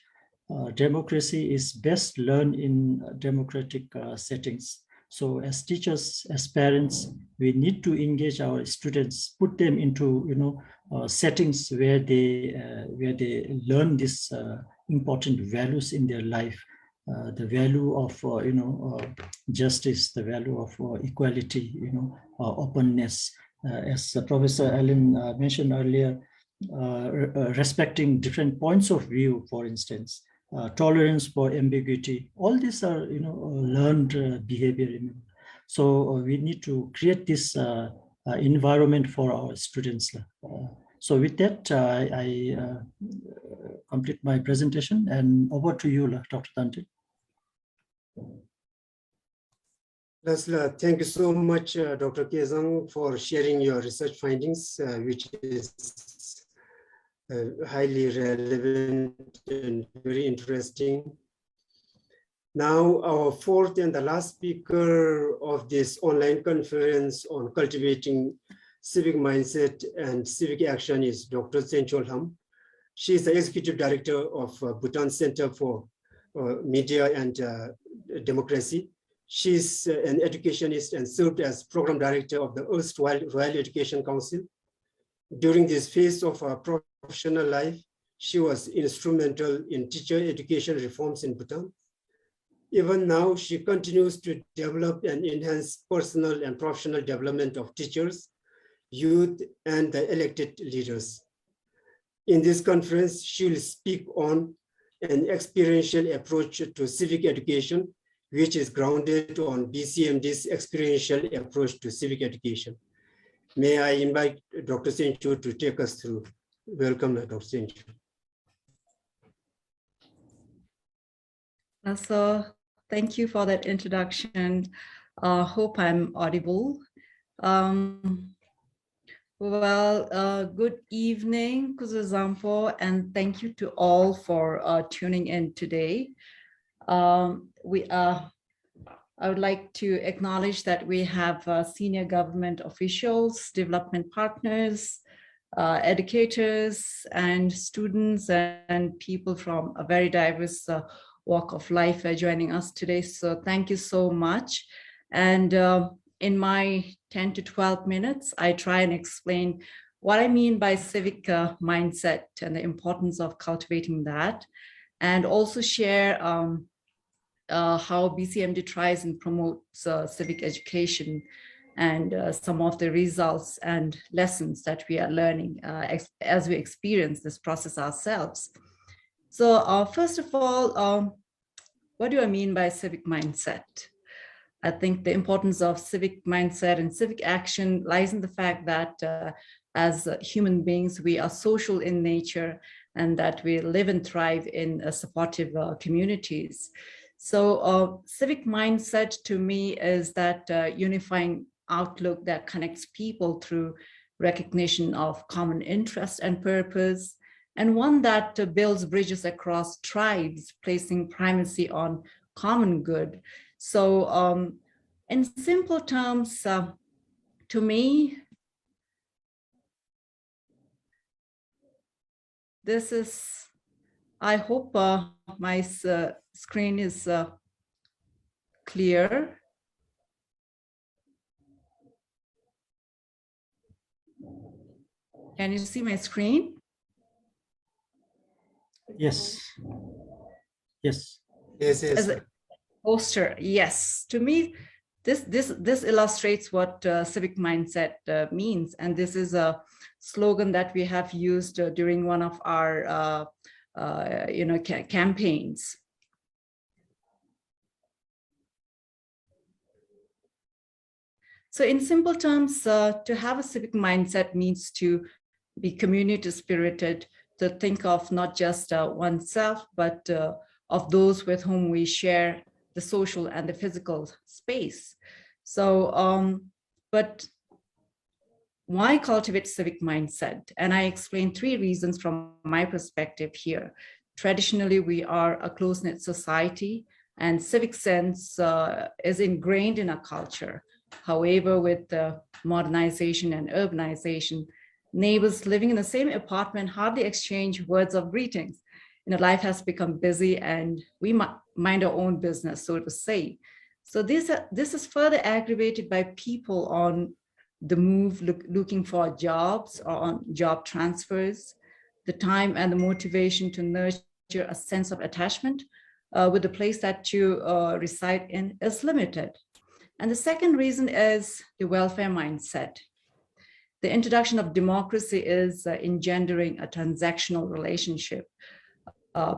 Democracy is best learned in democratic settings. So as teachers, as parents, we need to engage our students, put them into settings where they learn these important values in their life. The value of justice, the value of equality, openness. As Professor Allen mentioned earlier, respecting different points of view, for instance, tolerance for ambiguity. All these are learned behavior. So we need to create this environment for our students. So with that, I complete my presentation, and over to you, Dr. Tantin. Lasla, thank you so much, Dr. Kezang, for sharing your research findings, which is highly relevant and very interesting. Now, our fourth and the last speaker of this online conference on cultivating civic mindset and civic action is Dr. Senchol Ham. She is the Executive Director of Bhutan Center for Media and Democracy. She's an educationist and served as Program Director of the erstwhile Royal Education Council. During this phase of her professional life, she was instrumental in teacher education reforms in Bhutan. Even now, she continues to develop and enhance personal and professional development of teachers, youth, and the elected leaders. In this conference, she will speak on an experiential approach to civic education, which is grounded on BCMD's experiential approach to civic education. May I invite Dr. Senchu to take us through. Welcome, Dr. Senchu. So thank you for that introduction. Hope I'm audible. Good evening, Kuzuzampo, and thank you to all for tuning in today. I would like to acknowledge that we have senior government officials, development partners, educators, and students and people from a very diverse walk of life joining us today. So thank you so much. And in my 10 to 12 minutes, I try and explain what I mean by civic mindset and the importance of cultivating that, and also share how BCMD tries and promotes civic education and some of the results and lessons that we are learning as we experience this process ourselves. So first of all, what do I mean by civic mindset? I think the importance of civic mindset and civic action lies in the fact that as human beings, we are social in nature and that we live and thrive in supportive communities. So civic mindset to me is that unifying outlook that connects people through recognition of common interest and purpose, and one that builds bridges across tribes, placing primacy on common good. So in simple terms, to me, this is, I hope my screen is clear. Can you see my screen? Yes. Yes. Yes, yes. As a poster, yes. To me, this illustrates what civic mindset means, and this is a slogan that we have used during one of our campaigns. So in simple terms, to have a civic mindset means to be community spirited, to think of not just oneself, but of those with whom we share the social and the physical space. So, but why cultivate civic mindset? And I explain 3 reasons from my perspective here. Traditionally, we are a close-knit society, and civic sense is ingrained in our culture. However, with modernization and urbanization, neighbors living in the same apartment hardly exchange words of greetings. Life has become busy and we mind our own business, so to say. So this is further aggravated by people on the move looking for jobs or on job transfers. The time and the motivation to nurture a sense of attachment with the place that you reside in is limited. And the second reason is the welfare mindset. The introduction of democracy is engendering a transactional relationship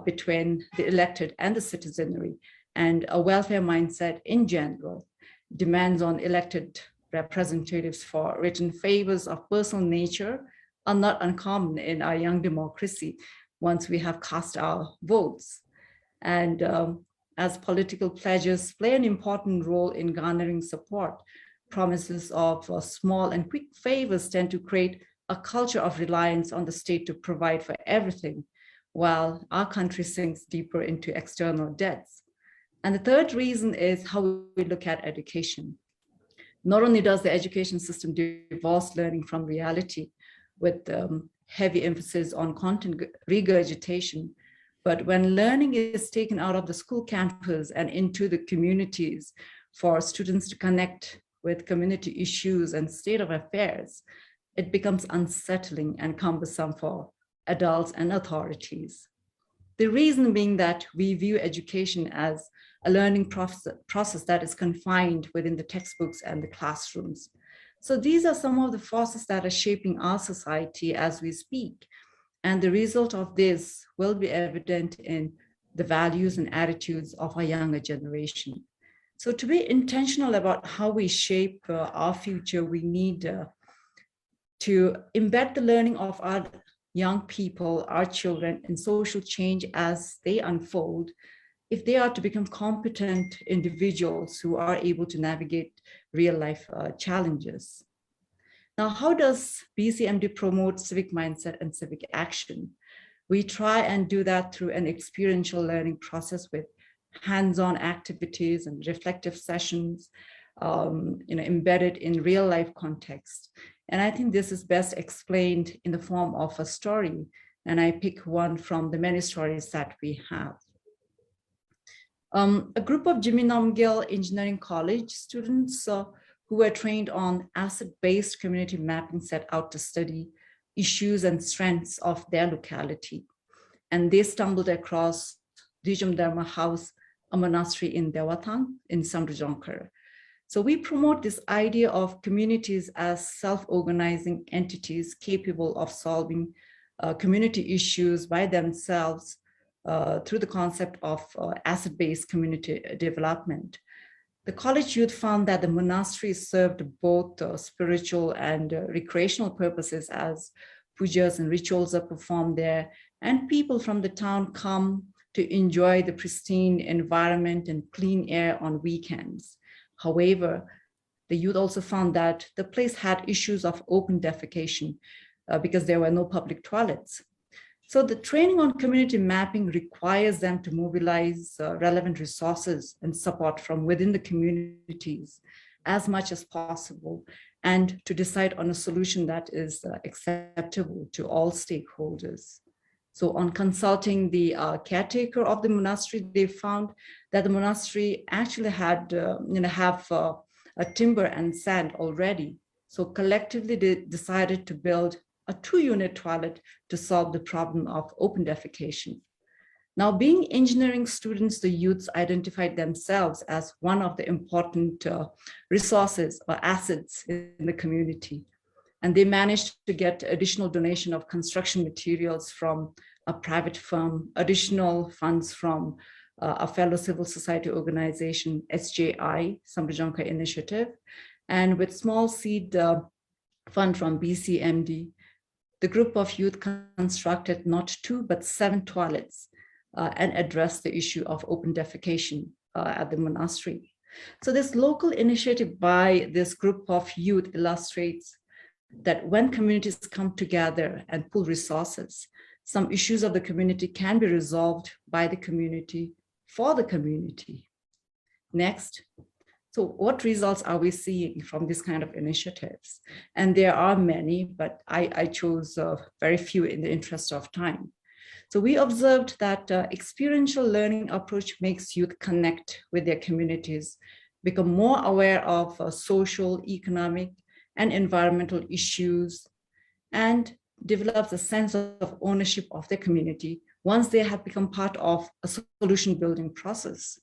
between the elected and the citizenry, and a welfare mindset in general demands on elected representatives for written favors of personal nature are not uncommon in our young democracy once we have cast our votes. And as political pledges play an important role in garnering support, promises of small and quick favors tend to create a culture of reliance on the state to provide for everything, while our country sinks deeper into external debts. And the third reason is how we look at education. Not only does the education system divorce learning from reality with heavy emphasis on content regurgitation, but when learning is taken out of the school campus and into the communities for students to connect with community issues and state of affairs, it becomes unsettling and cumbersome for adults and authorities. The reason being that we view education as a learning process that is confined within the textbooks and the classrooms. So these are some of the forces that are shaping our society as we speak. And the result of this will be evident in the values and attitudes of our younger generation. So to be intentional about how we shape our future, we need to embed the learning of our young people, our children, in social change as they unfold, if they are to become competent individuals who are able to navigate real life challenges. Now, how does BCMD promote civic mindset and civic action? We try and do that through an experiential learning process with hands-on activities and reflective sessions, embedded in real life context. And I think this is best explained in the form of a story. And I pick one from the many stories that we have. A group of Jimmy Namgyal Engineering College students who were trained on asset-based community mapping set out to study issues and strengths of their locality. And they stumbled across Dijam Dharma House, a monastery in Dewatang in Samrujankar. So we promote this idea of communities as self-organizing entities capable of solving community issues by themselves through the concept of asset-based community development. The college youth found that the monastery served both spiritual and recreational purposes, as pujas and rituals are performed there, and people from the town come to enjoy the pristine environment and clean air on weekends. However, the youth also found that the place had issues of open defecation because there were no public toilets. So the training on community mapping requires them to mobilize relevant resources and support from within the communities as much as possible, and to decide on a solution that is acceptable to all stakeholders. So on consulting the caretaker of the monastery, they found that the monastery actually had, have a timber and sand already. So collectively, they decided to build a 2-unit toilet to solve the problem of open defecation. Now, being engineering students, the youths identified themselves as one of the important resources or assets in the community. And they managed to get additional donation of construction materials from a private firm, additional funds from a fellow civil society organization, SJI, Samrujankar Initiative, and with small seed fund from BCMD, the group of youth constructed not 2, but 7 toilets and addressed the issue of open defecation at the monastery. So this local initiative by this group of youth illustrates that when communities come together and pool resources, some issues of the community can be resolved by the community for the community. Next, So what results are we seeing from this kind of initiatives? And there are many, but I chose very few in the interest of time. So we observed that experiential learning approach makes youth connect with their communities, become more aware of social, economic, and environmental issues, and develops a sense of ownership of their community once they have become part of a solution building process.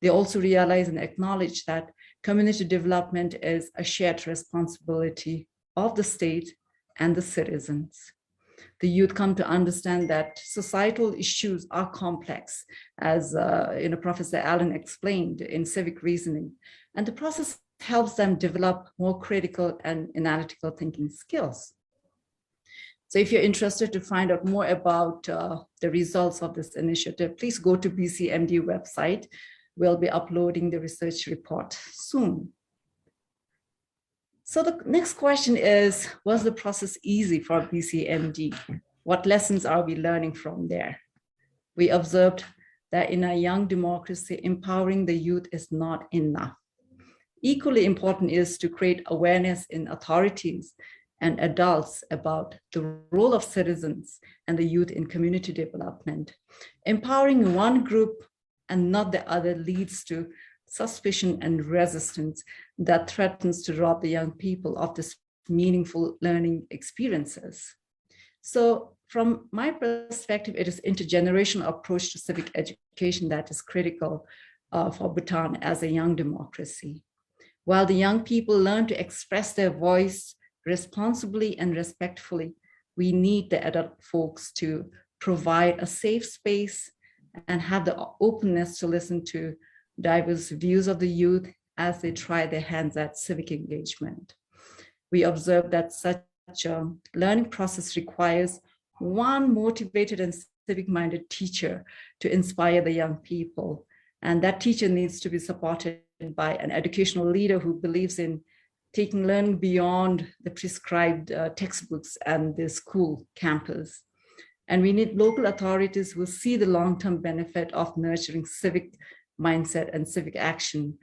They also realize and acknowledge that community development is a shared responsibility of the state and the citizens. The youth come to understand that societal issues are complex, as Professor Allen explained in Civic Reasoning, and the process helps them develop more critical and analytical thinking skills. So if you're interested to find out more about the results of this initiative, please go to BCMD website. We'll be uploading the research report soon. So the next question is, was the process easy for BCMD? What lessons are we learning from there? We observed that in a young democracy, empowering the youth is not enough. Equally important is to create awareness in authorities and adults about the role of citizens and the youth in community development. Empowering one group and not the other leads to suspicion and resistance that threatens to rob the young people of this meaningful learning experiences. So from my perspective, it is intergenerational approach to civic education that is critical for Bhutan as a young democracy. While the young people learn to express their voice responsibly and respectfully, we need the adult folks to provide a safe space and have the openness to listen to diverse views of the youth as they try their hands at civic engagement. We observe that such a learning process requires one motivated and civic-minded teacher to inspire the young people. And that teacher needs to be supported by an educational leader who believes in taking learning beyond the prescribed textbooks and the school campus. And we need local authorities who see the long-term benefit of nurturing civic mindset and civic action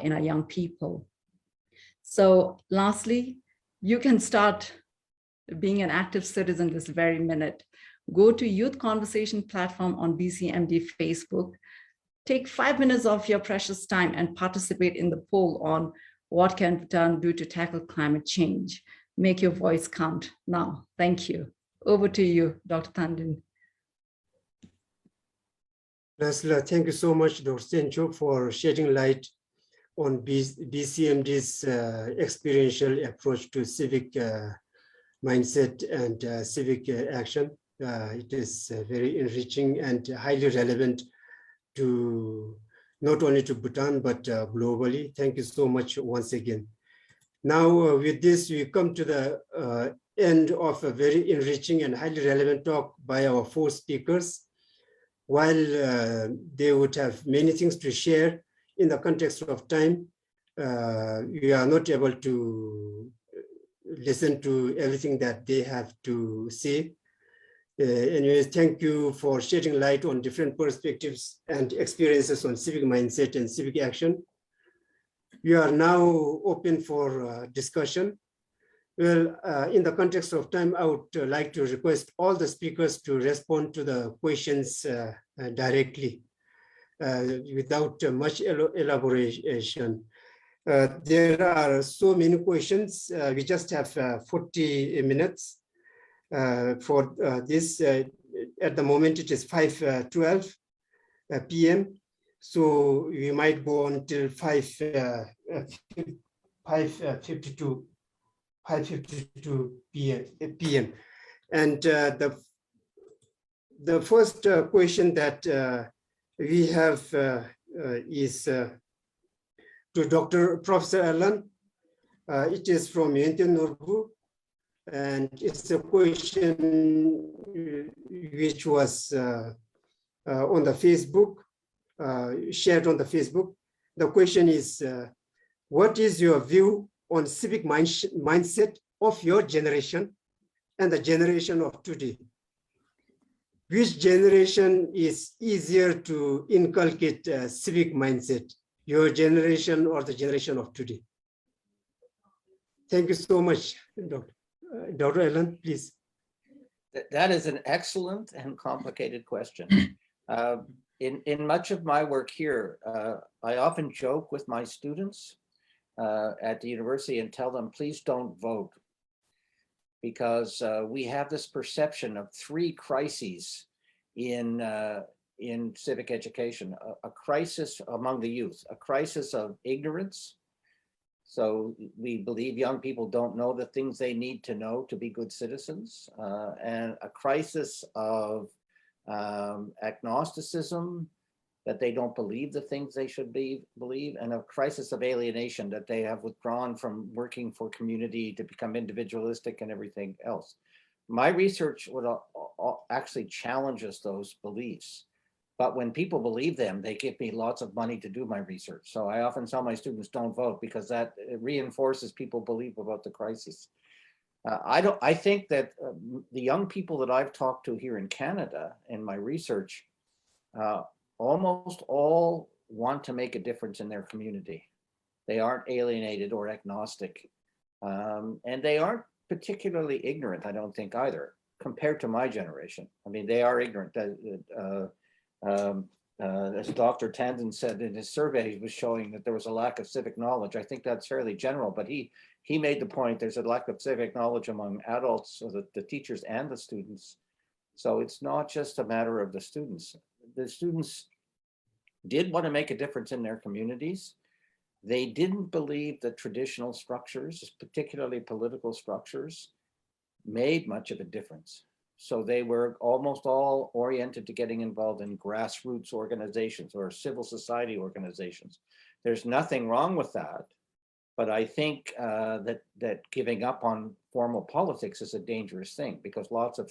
in our young people. So lastly, you can start being an active citizen this very minute. Go to Youth Conversation platform on BCMD Facebook. Take 5 minutes of your precious time and participate in the poll on what can Bhutan do to tackle climate change. Make your voice count now. Thank you. Over to you, Dr. Tandin. Lasla, thank you so much, Dr. Sencho, for shedding light on BCMD's experiential approach to civic mindset and civic action. It is very enriching and highly relevant to not only to Bhutan, but globally. Thank you so much once again. Now, with this, we come to the end of a very enriching and highly relevant talk by our 4 speakers. While they would have many things to share in the context of time, we are not able to listen to everything that they have to say. Anyways, thank you for shedding light on different perspectives and experiences on civic mindset and civic action. We are now open for discussion. Well, in the context of time, I would like to request all the speakers to respond to the questions directly without much elaboration. There are so many questions. We just have 40 minutes for this. At the moment, it is 5:12 p.m. So we might go until 5:52 p.m. And the first question that we have is to Dr. Professor Allen. It is from Yente Norbu, and it's a question which was on the Facebook, shared on the Facebook. The question is, what is your view on civic mindset of your generation and the generation of today? Which generation is easier to inculcate civic mindset? your generation or the generation of today? Thank you so much, Dr. Dr. Ellen, please. That is an excellent and complicated question. In much of my work here, I often joke with my students at the university and tell them, please don't vote, because we have this perception of three crises in civic education: a crisis among the youth, a crisis of ignorance. So we believe young people don't know the things they need to know to be good citizens, and a crisis of agnosticism, that they don't believe the things they should believe, and a crisis of alienation, that they have withdrawn from working for community to become individualistic and everything else. My research would actually challenges those beliefs. But when people believe them, they give me lots of money to do my research. So I often tell my students, don't vote, because that reinforces people believe about the crisis. I think that the young people that I've talked to here in Canada in my research, almost all want to make a difference in their community. They aren't alienated or agnostic. And they aren't particularly ignorant, I don't think either, compared to my generation. I mean, they are ignorant. As Dr. Tandon said in his survey, he was showing that there was a lack of civic knowledge. I think that's fairly general, but he made the point there's a lack of civic knowledge among adults, so the teachers and the students. So it's not just a matter of the students. The students did want to make a difference in their communities. They didn't believe that traditional structures, particularly political structures, made much of a difference. So they were almost all oriented to getting involved in grassroots organizations or civil society organizations. There's nothing wrong with that, but I think that giving up on formal politics is a dangerous thing, because lots of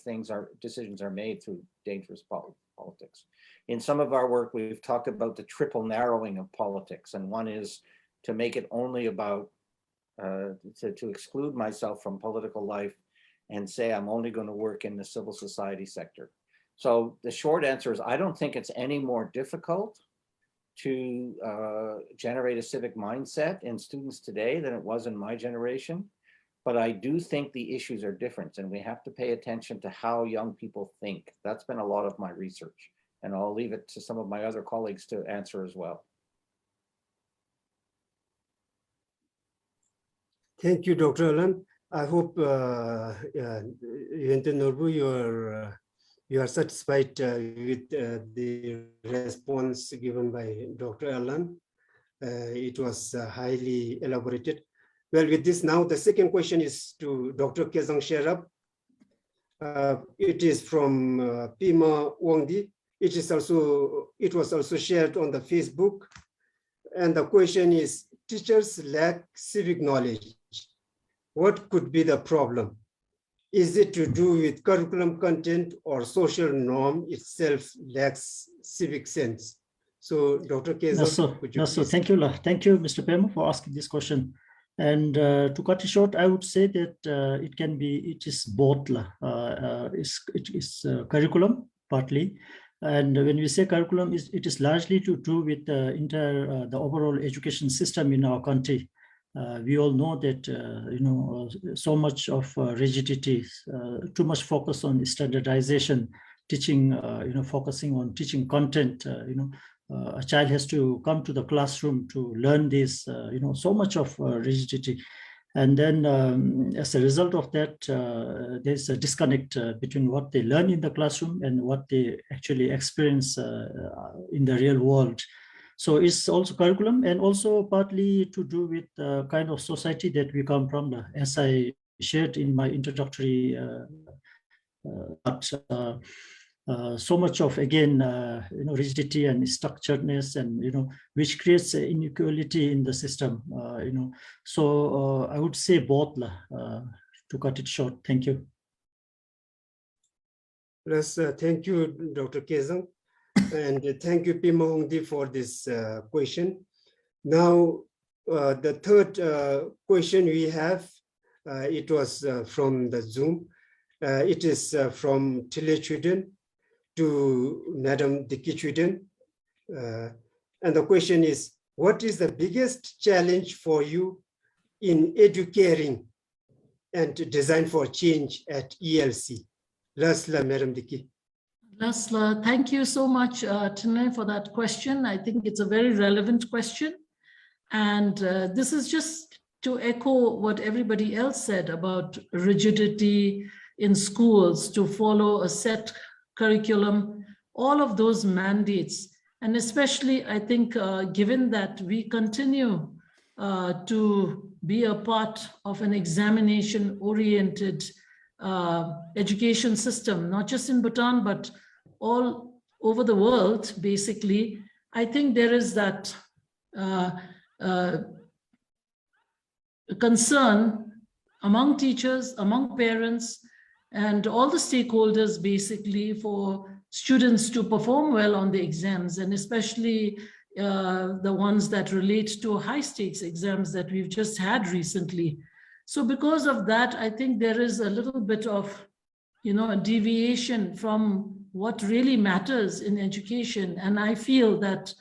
decisions are made through dangerous politics. In some of our work, we've talked about the triple narrowing of politics, and one is to make it only about to exclude myself from political life and say I'm only going to work in the civil society sector. So the short answer is I don't think it's any more difficult to generate a civic mindset in students today than it was in my generation. But I do think the issues are different, and we have to pay attention to how young people think. That's been a lot of my research, and I'll leave it to some of my other colleagues to answer as well. Thank you, Dr. Alan. I hope, Norbu, you are satisfied with the response given by Dr. Alan. It was highly elaborated. Well, with this now, the second question is to Dr. Kezang Sherab. It is from Pima Wongdi. It was also shared on the Facebook. And the question is, teachers lack civic knowledge. What could be the problem? Is it to do with curriculum content or social norm itself lacks civic sense? So, Dr. Kezang, could you please? Thank you. Thank you, Mr. Pema, for asking this question. And to cut it short, I would say that it is both. It is curriculum partly. And when we say curriculum, it is largely to do with the overall education system in our country. We all know that so much of rigidity, too much focus on standardization, teaching, focusing on teaching content. A child has to come to the classroom to learn this. So much of rigidity, and then as a result of that, there's a disconnect between what they learn in the classroom and what they actually experience in the real world. So it's also curriculum, and also partly to do with the kind of society that we come from. As I shared in my introductory so much of, again, rigidity and structuredness, and which creates inequality in the system. So I would say both. To cut it short, thank you. Yes, thank you, Dr. Kezang. And thank you, Pima Wongdi, for this question. Now, the third question we have, it was from the Zoom. It is from Tile Chuden to Madam Dichotomies. And the question is, what is the biggest challenge for you in educating and design for change at ELC? Lasla, Madam Diki. Lasla, thank you so much, Tanay, for that question. I think it's a very relevant question. And this is just to echo what everybody else said about rigidity in schools to follow a set curriculum, all of those mandates. And especially, I think, given that we continue to be a part of an examination-oriented education system, not just in Bhutan, but all over the world, basically, I think there is that concern among teachers, among parents, and all the stakeholders, basically, for students to perform well on the exams, and especially the ones that relate to high stakes exams that we've just had recently. So because of that, I think there is a little bit of, a deviation from what really matters in education. And I feel that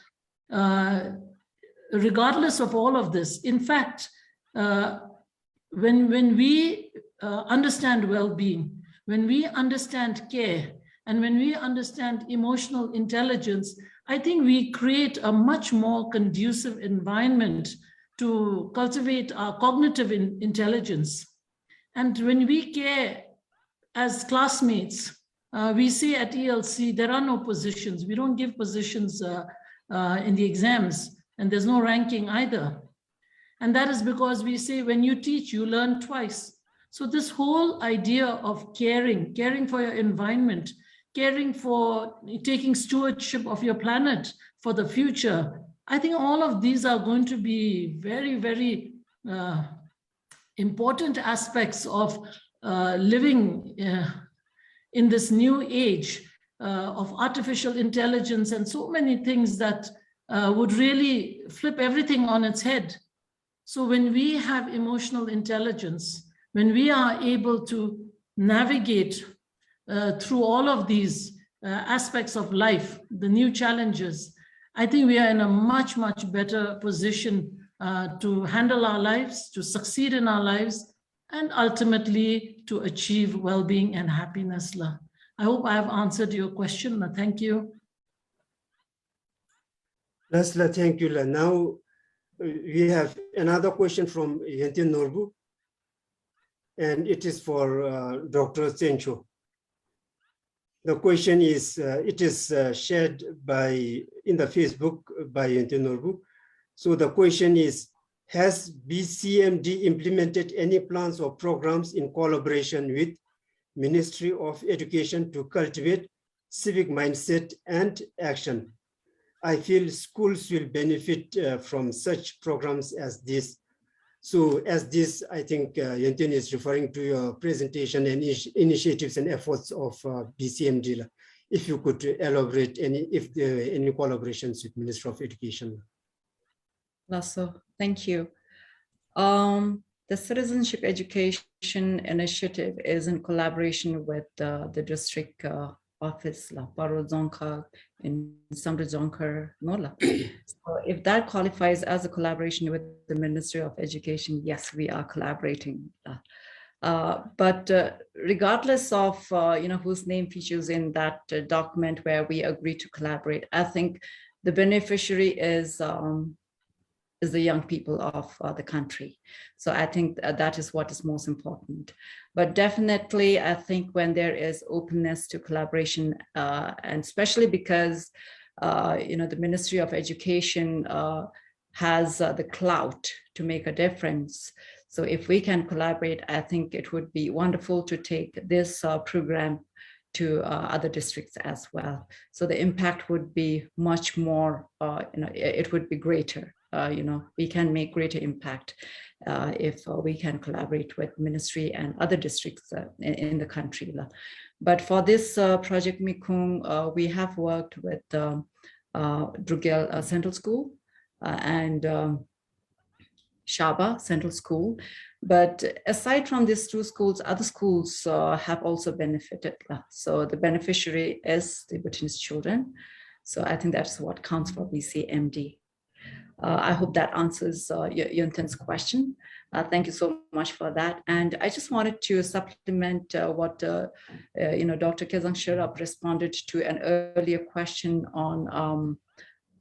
regardless of all of this, in fact, when we understand well-being, when we understand care, and when we understand emotional intelligence, I think we create a much more conducive environment to cultivate our cognitive intelligence. And when we care as classmates, we say at ELC, there are no positions. We don't give positions in the exams, and there's no ranking either. And that is because we say when you teach, you learn twice. So this whole idea of caring for your environment, caring for taking stewardship of your planet for the future, I think all of these are going to be very, very important aspects of living in this new age of artificial intelligence and so many things that would really flip everything on its head. So when we have emotional intelligence, when we are able to navigate through all of these aspects of life, the new challenges, I think we are in a much, much better position to handle our lives, to succeed in our lives, and ultimately to achieve well-being and happiness. I hope I have answered your question. Thank you. Lasla, thank you. Now we have another question from Yentin Norbu, and it is for Dr. Sencho. The question is, it is shared in the Facebook by Yentin Norbu. So the question is, has BCMD implemented any plans or programs in collaboration with Ministry of Education to cultivate civic mindset and action? I feel schools will benefit from such programs as this. So as this, I think Yentin is referring to your presentation and initiatives and efforts of BCMD. If you could elaborate if there are any collaborations with Ministry of Education. Lasso, thank you. The Citizenship Education Initiative is in collaboration with the district office, La Paro Zonka in Samra Zonkar Nola. So if that qualifies as a collaboration with the Ministry of Education, yes, we are collaborating. But regardless of whose name features in that document where we agree to collaborate, I think the beneficiary is the young people of the country. So I think that is what is most important. But definitely, I think when there is openness to collaboration, and especially because the Ministry of Education has the clout to make a difference. So if we can collaborate, I think it would be wonderful to take this program to other districts as well. So the impact would be much more, it would be greater. We can make greater impact if we can collaborate with ministry and other districts in the country. But for this Project Mikung, we have worked with Drugel Central School and Shaba Central School. But aside from these two schools, other schools have also benefited. So the beneficiary is the Bhutanese children. So I think that's what counts for BCMD. I hope that answers Yuntin's question. Thank you so much for that. And I just wanted to supplement what Dr. Kezang Shirap responded to an earlier question on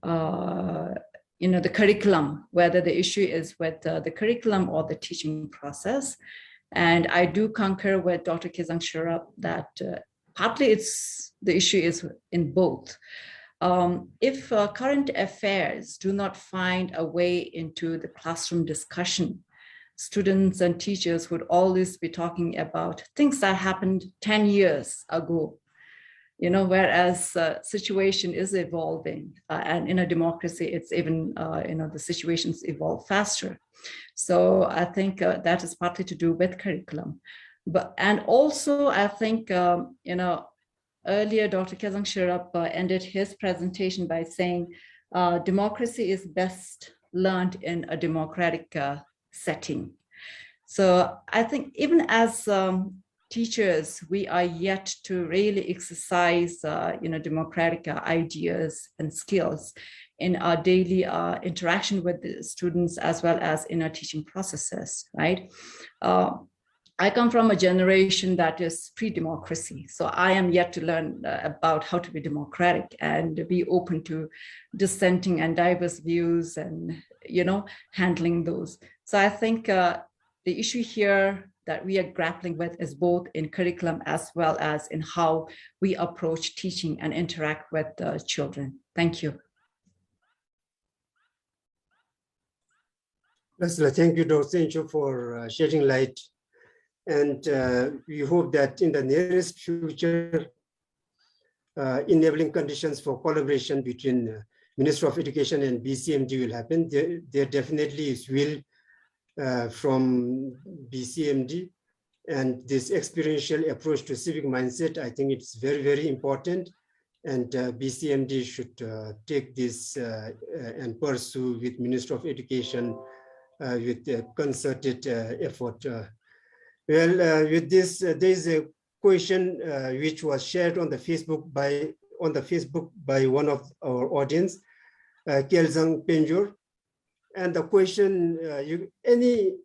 the curriculum, whether the issue is with the curriculum or the teaching process. And I do concur with Dr. Kezang Shirap that partly the issue is in both. If current affairs do not find a way into the classroom discussion, students and teachers would always be talking about things that happened 10 years ago, whereas situation is evolving, and in a democracy, it's even, the situations evolve faster. So I think that is partly to do with curriculum. And also I think, earlier, Dr. Kezang Shirap ended his presentation by saying, democracy is best learned in a democratic setting. So I think even as teachers, we are yet to really exercise, democratic ideas and skills in our daily interaction with the students as well as in our teaching processes, right? I come from a generation that is pre-democracy. So I am yet to learn about how to be democratic and be open to dissenting and diverse views and, handling those. So I think the issue here that we are grappling with is both in curriculum as well as in how we approach teaching and interact with children. Thank you. Thank you, Dr. Sencho, for shedding light. And we hope that in the nearest future, enabling conditions for collaboration between Ministry of Education and BCMD will happen. There definitely is will from BCMD, and this experiential approach to civic mindset, I think it's very, very important. And BCMD should take this and pursue with Ministry of Education with a concerted effort. With this, there is a question which was shared on the Facebook by one of our audience, Kelzang Penjor, and the question any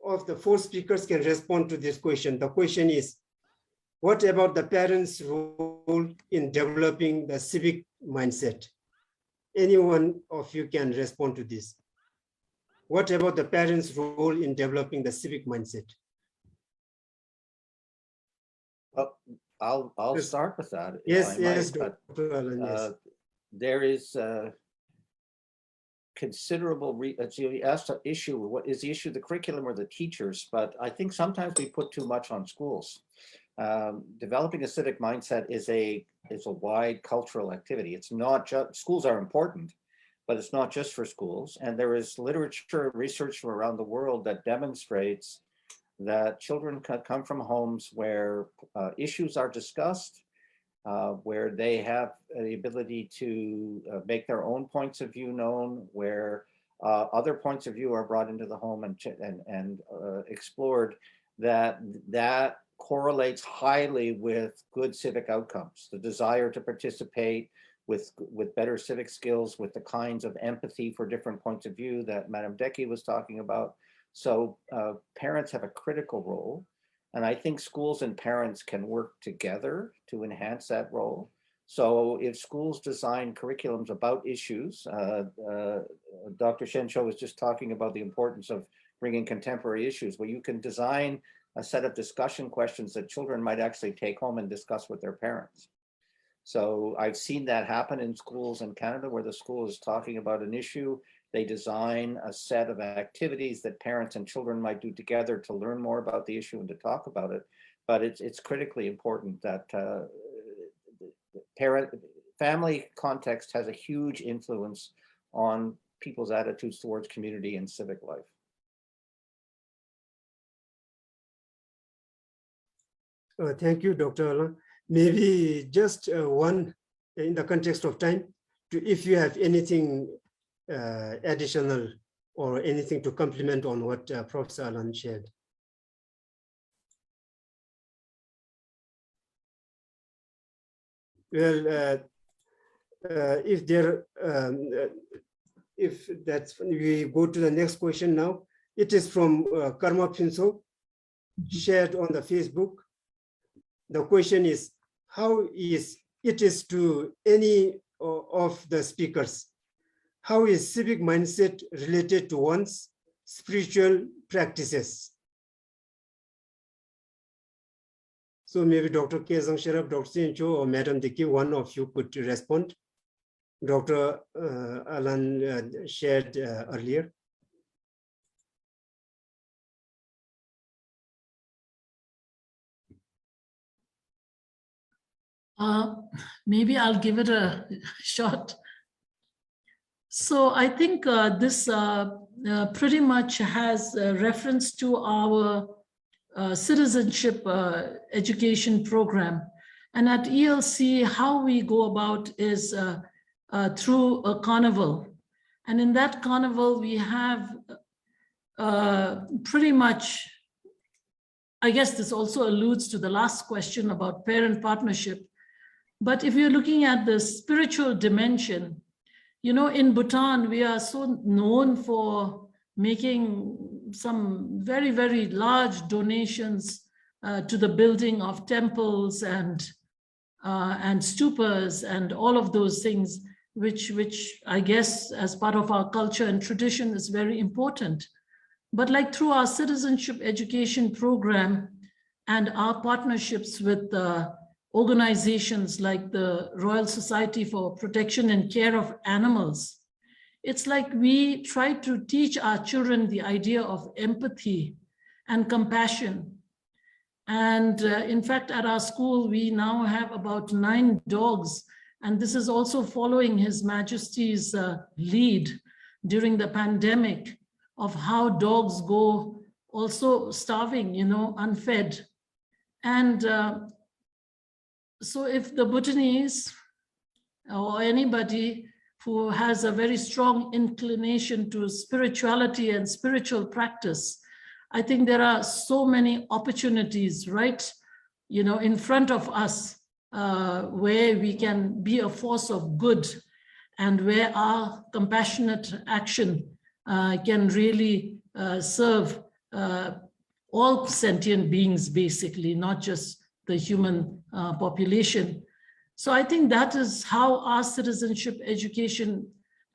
of the four speakers can respond to this question. The question is, what about the parents' role in developing the civic mindset? Any one of you can respond to this. What about the parents' role in developing the civic mindset? I'll start with that. Yes, Dr. Alan, yes. There is considerable, you asked an issue, what is the issue, the curriculum or the teachers? But I think sometimes we put too much on schools. Developing a civic mindset is a wide cultural activity. It's not just, schools are important, but it's not just for schools. And there is literature research from around the world that demonstrates that children come from homes where issues are discussed, where they have the ability to make their own points of view known, where other points of view are brought into the home and explored, that correlates highly with good civic outcomes, the desire to participate with better civic skills, with the kinds of empathy for different points of view that Madam Decky was talking about. So parents have a critical role. And I think schools and parents can work together to enhance that role. So if schools design curriculums about issues, Dr. Shensho was just talking about the importance of bringing contemporary issues, where you can design a set of discussion questions that children might actually take home and discuss with their parents. So I've seen that happen in schools in Canada, where the school is talking about an issue. They design a set of activities that parents and children might do together to learn more about the issue and to talk about it. But it's critically important that family context has a huge influence on people's attitudes towards community and civic life. Thank you, Dr. Alan. Maybe just one, in the context of time, if you have anything additional or anything to complement on what Professor Alan shared. Well, if there, if that's, we go to the next question now. It is from Karma Pinso, shared on the Facebook. The question is, how is it is to any of the speakers? How is civic mindset related to one's spiritual practices? So maybe Dr. Kezang Sharaf, Dr. Sincho, or Madam Diki, one of you could respond. Dr. Alan shared earlier. Maybe I'll give it a shot. So I think this pretty much has reference to our citizenship education program. And at ELC, how we go about is through a carnival. And in that carnival, we have pretty much, I guess this also alludes to the last question about parent partnership. But if you're looking at the spiritual dimension, you know, in Bhutan, we are so known for making some very, very large donations to the building of temples and stupas and all of those things, which I guess as part of our culture and tradition is very important. But like through our citizenship education program and our partnerships with organizations like the Royal Society for Protection and Care of Animals, it's like we try to teach our children the idea of empathy and compassion. And in fact, at our school, we now have about 9 dogs. And this is also following His Majesty's lead during the pandemic of how dogs go also starving, you know, unfed. And so if the Bhutanese or anybody who has a very strong inclination to spirituality and spiritual practice, I think there are so many opportunities, right, you know, in front of us where we can be a force of good and where our compassionate action can really serve all sentient beings, basically, not just the human population. So I think that is how our citizenship education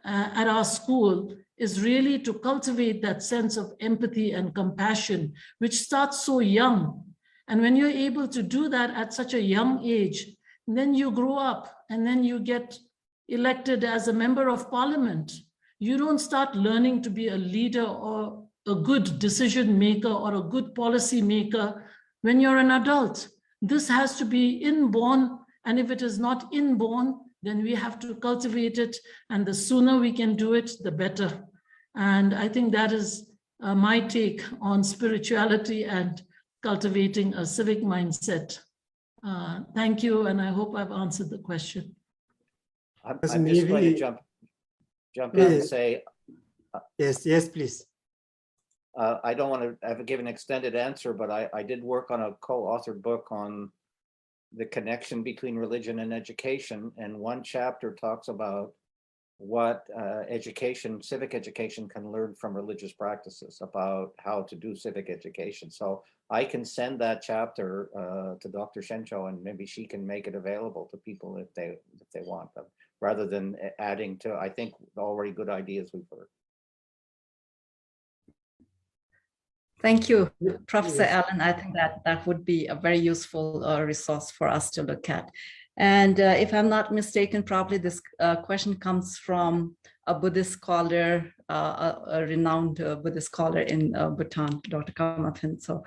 at our school is really to cultivate that sense of empathy and compassion, which starts so young. And when you're able to do that at such a young age, then you grow up and then you get elected as a member of parliament. You don't start learning to be a leader or a good decision maker or a good policy maker when you're an adult. This has to be inborn, and if it is not inborn, then we have to cultivate it, and the sooner we can do it, the better. And I think that is my take on spirituality and cultivating a civic mindset. Thank you, and I hope I've answered the question. I'm just going to jump in and say, yes, please. I don't want to give an extended answer, but I did work on a co-authored book on the connection between religion and education. And one chapter talks about what civic education can learn from religious practices, about how to do civic education. So I can send that chapter to Dr. Shencho, and maybe she can make it available to people if they want them, rather than adding to, I think, already good ideas we've heard. Thank you, Professor Allen. I think that would be a very useful resource for us to look at. And if I'm not mistaken, probably this question comes from a Buddhist scholar, a renowned Buddhist scholar in Bhutan, Dr. Kamaphin. So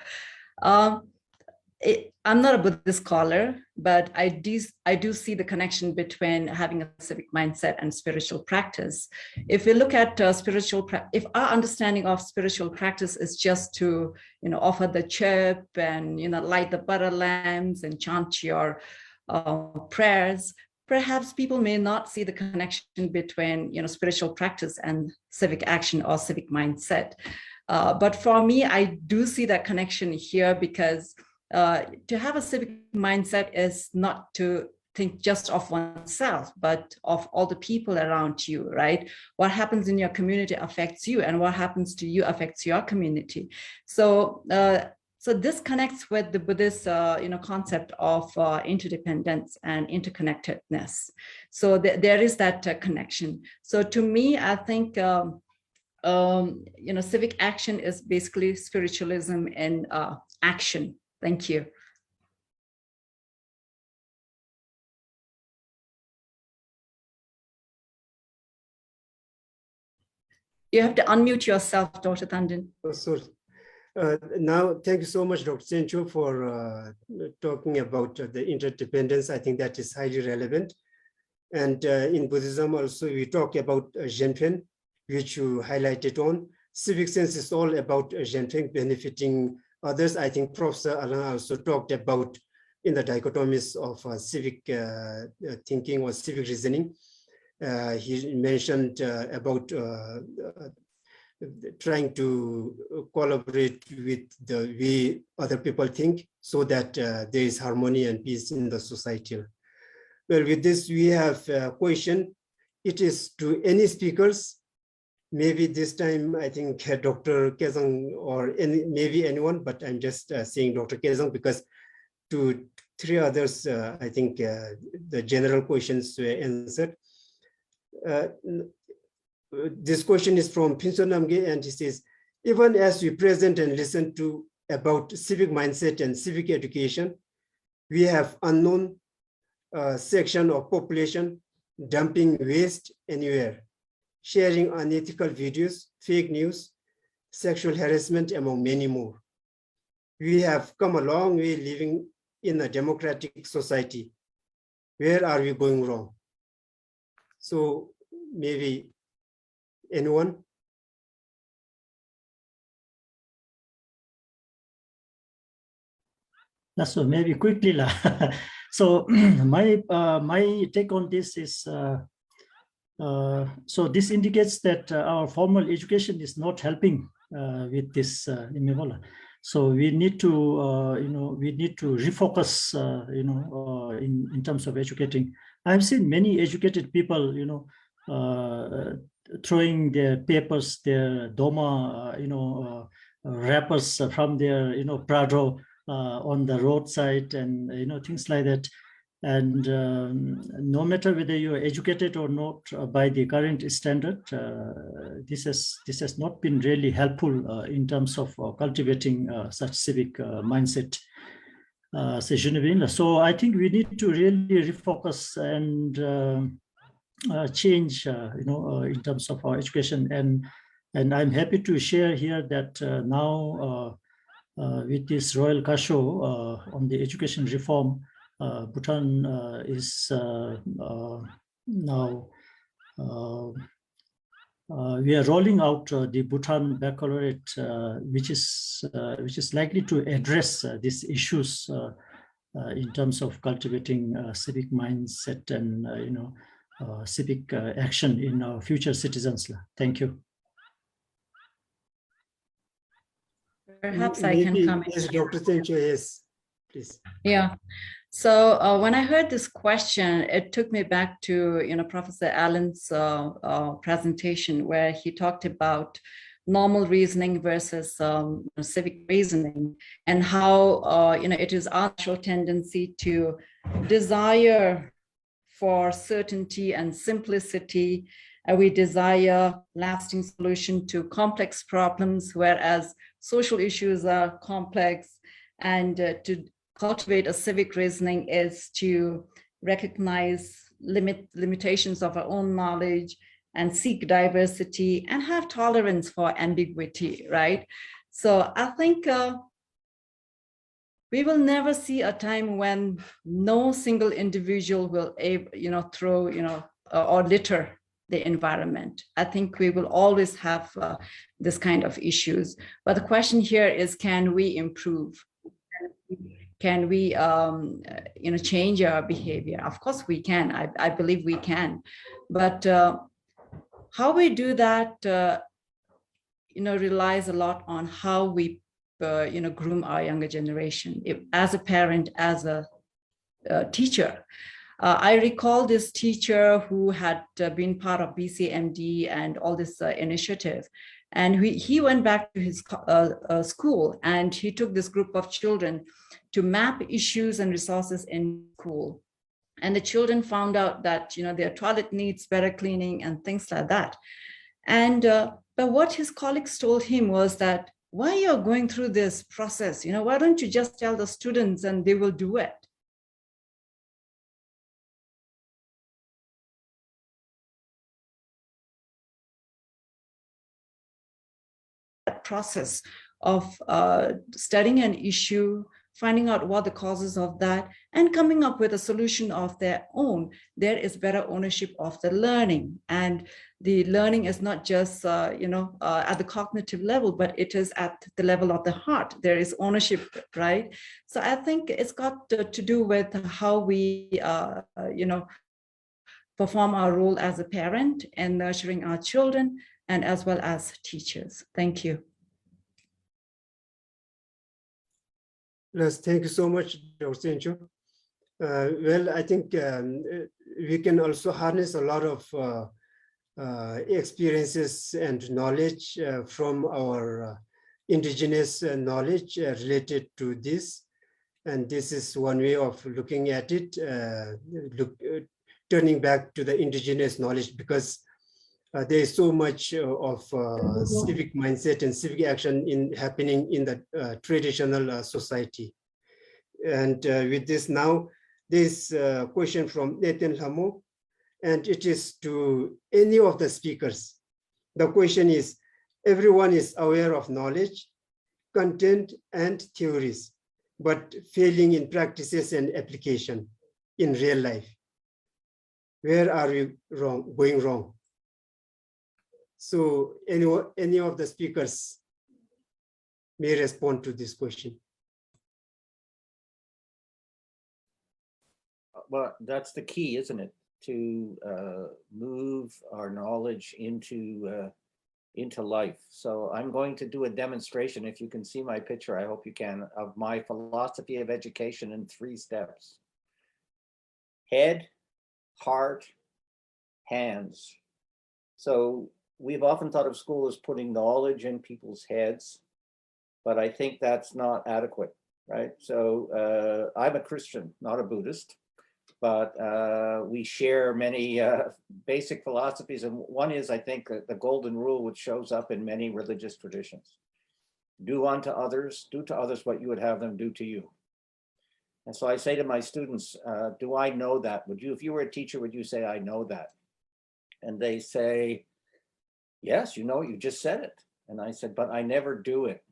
I'm not a Buddhist scholar, but I do see the connection between having a civic mindset and spiritual practice. If we look at if our understanding of spiritual practice is just to, offer the chirp and, light the butter lamps and chant your prayers, perhaps people may not see the connection between, spiritual practice and civic action or civic mindset. But for me, I do see that connection here, because to have a civic mindset is not to think just of oneself, but of all the people around you, right? What happens in your community affects you, and what happens to you affects your community. So, so this connects with the Buddhist, concept of interdependence and interconnectedness. So there is that connection. So to me, I think, civic action is basically spiritualism in action. Thank you. You have to unmute yourself, Dr. Tandon. Oh, sorry. Now, thank you so much, Dr. Chencho, for talking about the interdependence. I think that is highly relevant. And in Buddhism also, we talk about Zhenfen, which you highlighted on. Civic sense is all about Zhenfen, benefiting others. I think Professor Alan also talked about in the dichotomies of civic thinking or civic reasoning. He mentioned about trying to collaborate with the way other people think so that there is harmony and peace in the society. Well, with this, we have a question. It is to any speakers. Maybe this time, I think Dr. Kezang or maybe anyone, but I'm just saying Dr. Kezang because to three others, I think the general questions were answered. This question is from Pinso Namge, and he says, even as we present and listen to about civic mindset and civic education, we have unknown section of population dumping waste anywhere, sharing unethical videos, fake news, sexual harassment, among many more. We have come a long way living in a democratic society. Where are we going wrong? So maybe anyone? So maybe quickly. So my take on this is, so this indicates that our formal education is not helping with this So we need to, we need to refocus, in terms of educating. I've seen many educated people, throwing their papers, their Doma, wrappers from their, Prado on the roadside and, things like that. And no matter whether you're educated or not by the current standard, this has not been really helpful in terms of cultivating such civic mindset. So I think we need to really refocus and change, in terms of our education. And I'm happy to share here that now with this Royal Kasho on the education reform, Bhutan is now, we are rolling out the Bhutan Baccalaureate, which is likely to address these issues in terms of cultivating civic mindset and civic action in our future citizens. Thank you. Perhaps I can comment. Yes, Dr. Chencho, yes, please. Yeah. So when I heard this question, it took me back to Professor Allen's presentation, where he talked about normal reasoning versus civic reasoning, and how it is our natural tendency to desire for certainty and simplicity. We desire lasting solution to complex problems, whereas social issues are complex. And to cultivate a civic reasoning is to recognize limitations of our own knowledge and seek diversity and have tolerance for ambiguity, right? So I think we will never see a time when no single individual will, throw, or litter the environment. I think we will always have this kind of issues. But the question here is, can we improve? Can we, change our behavior? Of course we can. I believe we can. But how we do that, relies a lot on how we, groom our younger generation. As a parent, as a teacher, I recall this teacher who had been part of BCMD and all this initiative. And he went back to his school, and he took this group of children to map issues and resources in school. And the children found out that, their toilet needs better cleaning and things like that. And but what his colleagues told him was that, why you're going through this process? Why don't you just tell the students and they will do it? That process of studying an issue, finding out what the causes of that, and coming up with a solution of their own, there is better ownership of the learning. And the learning is not just, at the cognitive level, but it is at the level of the heart. There is ownership, right? So I think it's got to do with how we, perform our role as a parent and nurturing our children, and as well as teachers. Thank you. Yes, thank you so much, Dr. Sencho. Well, I think we can also harness a lot of experiences and knowledge from our indigenous knowledge related to this. And this is one way of looking at it, turning back to the indigenous knowledge, because there is so much of civic mindset and civic action happening in the traditional society. And with this now, this question from Nathan Hamo, and it is to any of the speakers. The question is, everyone is aware of knowledge, content, and theories, but failing in practices and application in real life. Where are we going wrong? So any of the speakers may respond to this question. Well, that's the key, isn't it? To move our knowledge into life. So I'm going to do a demonstration. If you can see my picture, I hope you can, of my philosophy of education in 3 steps. Head, heart, hands. So we've often thought of school as putting knowledge in people's heads, but I think that's not adequate, right? So I'm a Christian, not a Buddhist, but we share many basic philosophies. And one is, I think, the golden rule, which shows up in many religious traditions. Do to others what you would have them do to you. And so I say to my students, do I know that? If you were a teacher, would you say, I know that? And they say, yes, you just said it. And I said, but I never do it.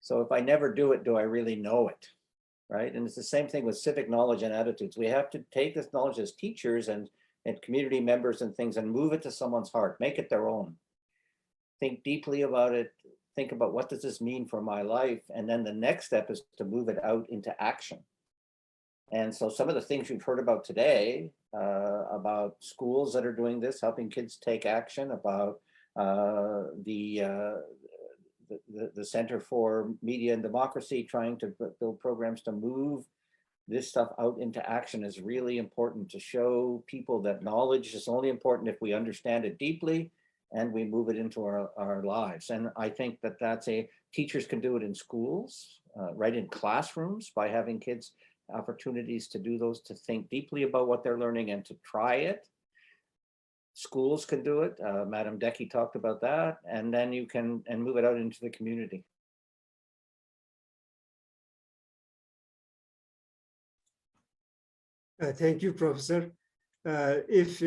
So if I never do it, do I really know it? Right? And it's the same thing with civic knowledge and attitudes. We have to take this knowledge as teachers and community members and things and move it to someone's heart, make it their own. Think deeply about it. Think about, what does this mean for my life? And then the next step is to move it out into action. And so some of the things you've heard about today, about schools that are doing this, helping kids take action, about the Center for Media and Democracy trying to build programs to move this stuff out into action, is really important, to show people that knowledge is only important if we understand it deeply and we move it into our lives. And I think that teachers can do it in schools, right in classrooms, by having kids opportunities to do those, to think deeply about what they're learning and to try it. Schools can do it. Madam Decky talked about that. And then you can move it out into the community. Thank you, Professor. If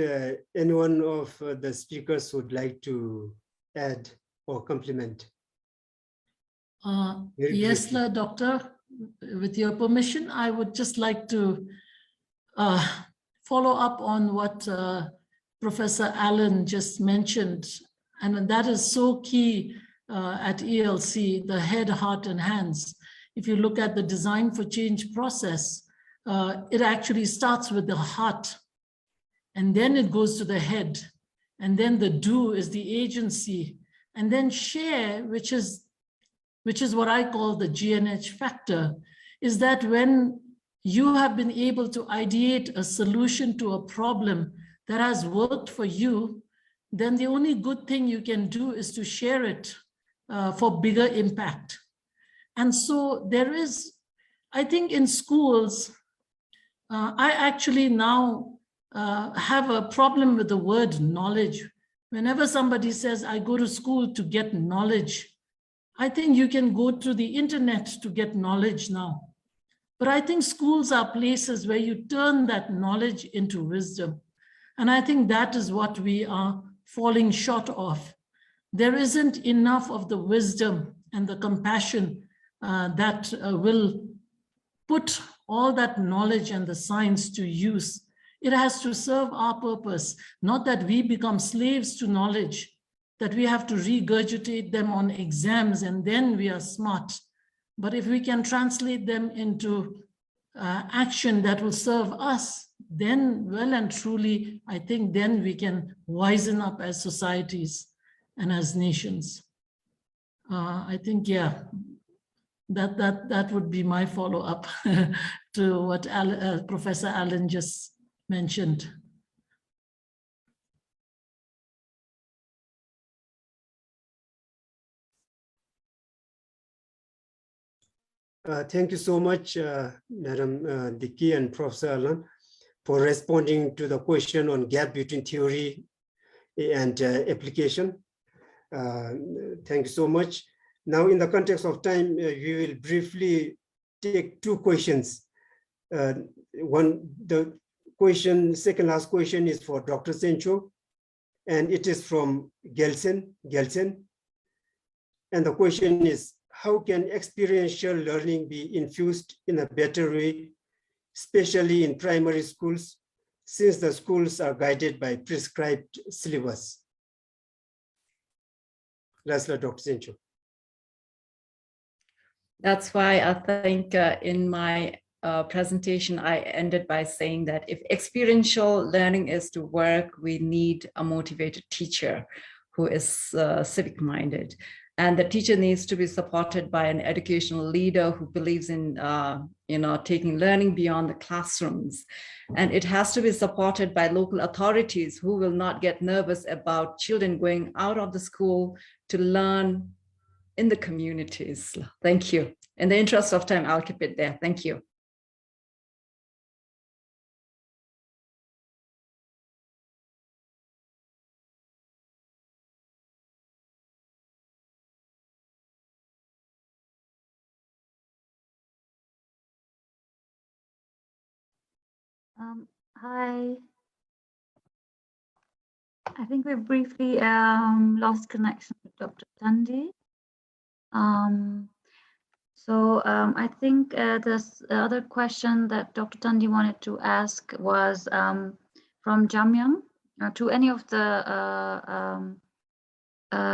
any one of the speakers would like to add or complement. Yes, Doctor, with your permission, I would just like to follow up on what Professor Allen just mentioned, and that is so key at ELC, the head, heart, and hands. If you look at the Design for Change process, it actually starts with the heart, and then it goes to the head, and then the do is the agency, and then share, which is what I call the GNH factor, is that when you have been able to ideate a solution to a problem that has worked for you, then the only good thing you can do is to share it for bigger impact. And so there is, I think in schools, I actually now have a problem with the word knowledge. Whenever somebody says, I go to school to get knowledge, I think you can go to the internet to get knowledge now. But I think schools are places where you turn that knowledge into wisdom. And I think that is what we are falling short of. There isn't enough of the wisdom and the compassion that will put all that knowledge and the science to use. It has to serve our purpose, not that we become slaves to knowledge, that we have to regurgitate them on exams and then we are smart. But if we can translate them into action that will serve us, then well and truly, I think then we can wisen up as societies and as nations. I think, yeah, that would be my follow-up to what Professor Allen just mentioned. Thank you so much, Madam Dickey and Professor Allen, for responding to the question on gap between theory and application. Thank you so much. Now, in the context of time, we will briefly take two questions. The second last question is for Dr. Sencho, and it is from Gelsen. And the question is, how can experiential learning be infused in a better way, especially in primary schools, since the schools are guided by prescribed syllabus? Lastly, Dr. Sencho. That's why I think in my presentation, I ended by saying that if experiential learning is to work, we need a motivated teacher who is civic minded. And the teacher needs to be supported by an educational leader who believes in taking learning beyond the classrooms. And it has to be supported by local authorities who will not get nervous about children going out of the school to learn in the communities. Thank you. In the interest of time, I'll keep it there. Thank you. Hi. I think we briefly lost connection with Dr. Tandi. I think this other question that Dr. Tandi wanted to ask was from Jamyang to any of the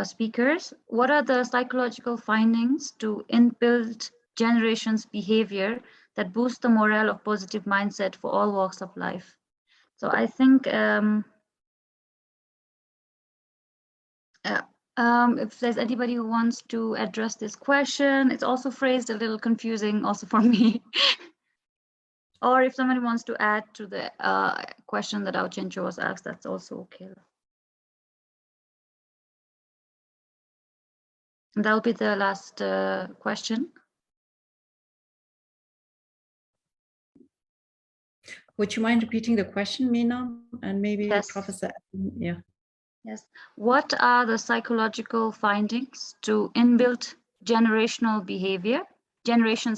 speakers. What are the psychological findings to inbuilt generations' behavior that boost the morale of positive mindset for all walks of life? So I think if there's anybody who wants to address this question, it's also phrased a little confusing also for me. Or if somebody wants to add to the question that Auchencho was asked, that's also okay. And that'll be the last question. Would you mind repeating the question, Meena? And maybe Yes. Professor, yeah. Yes. What are the psychological findings to inbuilt generations'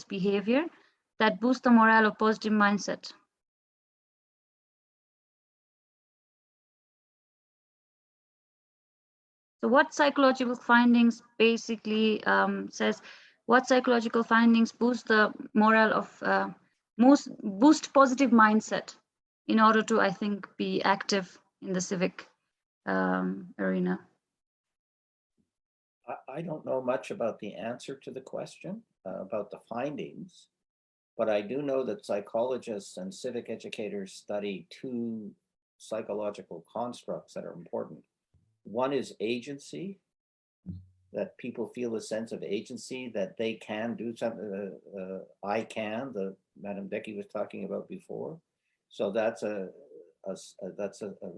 behavior that boost the morale of positive mindset? So what psychological findings basically says, what psychological findings boost the morale of, boost positive mindset in order to, I think, be active in the civic arena? I don't know much about the answer to the question, about the findings, but I do know that psychologists and civic educators study two psychological constructs that are important. One is agency, that people feel a sense of agency, that they can do something. I can, Madam Decky was talking about before. So that's a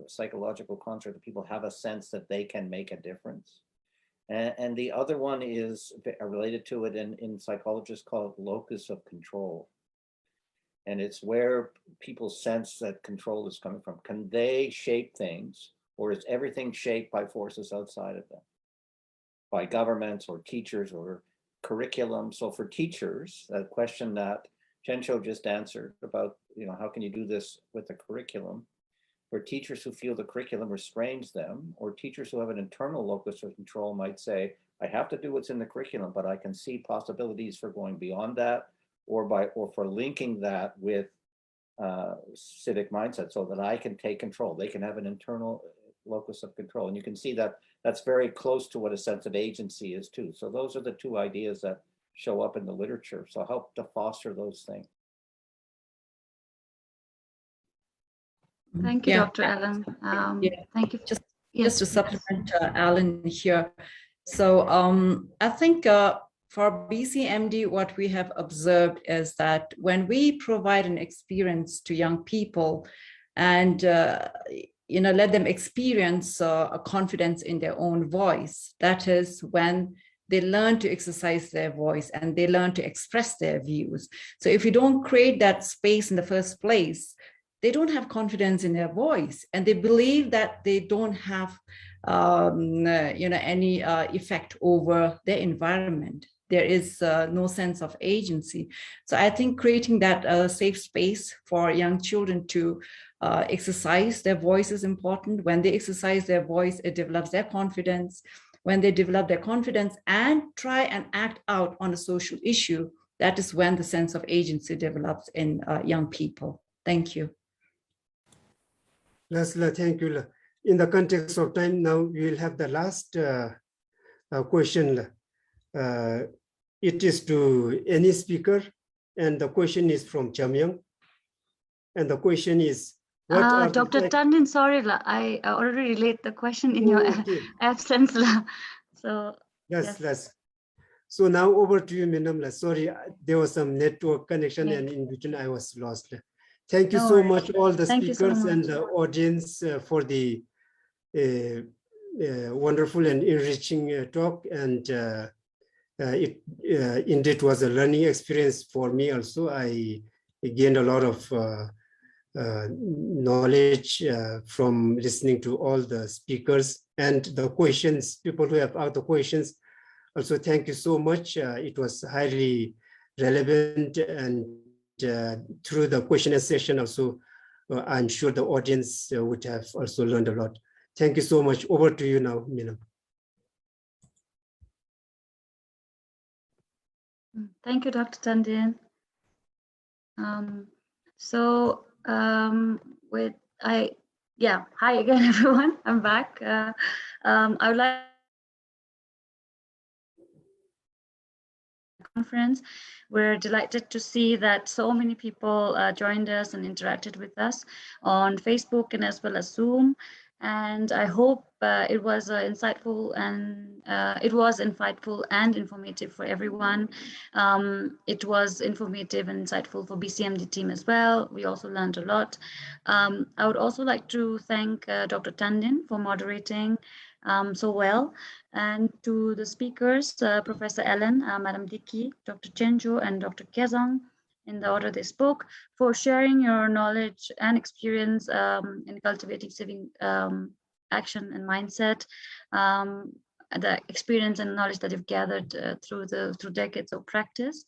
psychological construct that people have a sense that they can make a difference. And the other one is related to it in psychologists call it locus of control. And it's where people sense that control is coming from. Can they shape things, or is everything shaped by forces outside of them? By governments or teachers or curriculum. So for teachers, a question that Chencho just answered about, how can you do this with the curriculum? For teachers who feel the curriculum restrains them, or teachers who have an internal locus of control might say, I have to do what's in the curriculum, but I can see possibilities for going beyond that, or for linking that with civic mindset so that I can take control. They can have an internal locus of control. And you can see that that's very close to what a sense of agency is too. So those are the two ideas that show up in the literature. So help to foster those things. Thank you, Dr. Allen. Thank you. Just to supplement Alan here. So I think for BCMD, what we have observed is that when we provide an experience to young people and let them experience a confidence in their own voice, that is when they learn to exercise their voice and they learn to express their views. So if you don't create that space in the first place, they don't have confidence in their voice, and they believe that they don't have any effect over their environment. There is no sense of agency. So I think creating that safe space for young children to exercise their voice is important. When they exercise their voice, it develops their confidence. When they develop their confidence and try and act out on a social issue, that is when the sense of agency develops in young people. Thank you. Lasla, thank you. In the context of time now, we will have the last question. It is to any speaker, and the question is from Chamyang. And the question is, what are Dr. Tandon, sorry, I already relayed the question in your absence. So yes. So now over to you, Minam. Sorry, there was some network connection, and in between I was lost. Thank you so much, all the speakers and the audience for the wonderful and enriching talk. And it indeed was a learning experience for me also. I gained a lot of knowledge from listening to all the speakers and the questions, people who have asked the questions. Also, thank you so much. It was highly relevant, and through the questionnaire session also, I'm sure the audience would have also learned a lot. Thank you so much. Over to you now, Minam. Thank you, Dr. Tandon. Hi again, everyone. I'm back. I would like conference. We're delighted to see that so many people joined us and interacted with us on Facebook and as well as Zoom. And I hope it was insightful and informative for everyone. It was informative and insightful for BCMD team as well. We also learned a lot. I would also like to thank Dr. Tandon for moderating so well, and to the speakers, Professor Ellen, Madam Dickey, Dr. Chenjo, and Dr. Kezang, in the order they spoke, for sharing your knowledge and experience in cultivating civic action and mindset, the experience and knowledge that you've gathered through decades of practice.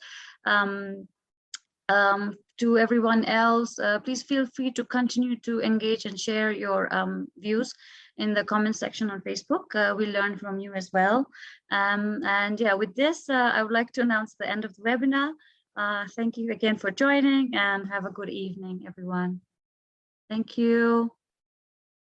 To everyone else, please feel free to continue to engage and share your views in the comment section on Facebook. We learn from you as well. And yeah, with this, I would like to announce the end of the webinar. Thank you again for joining, and have a good evening, everyone. Thank you.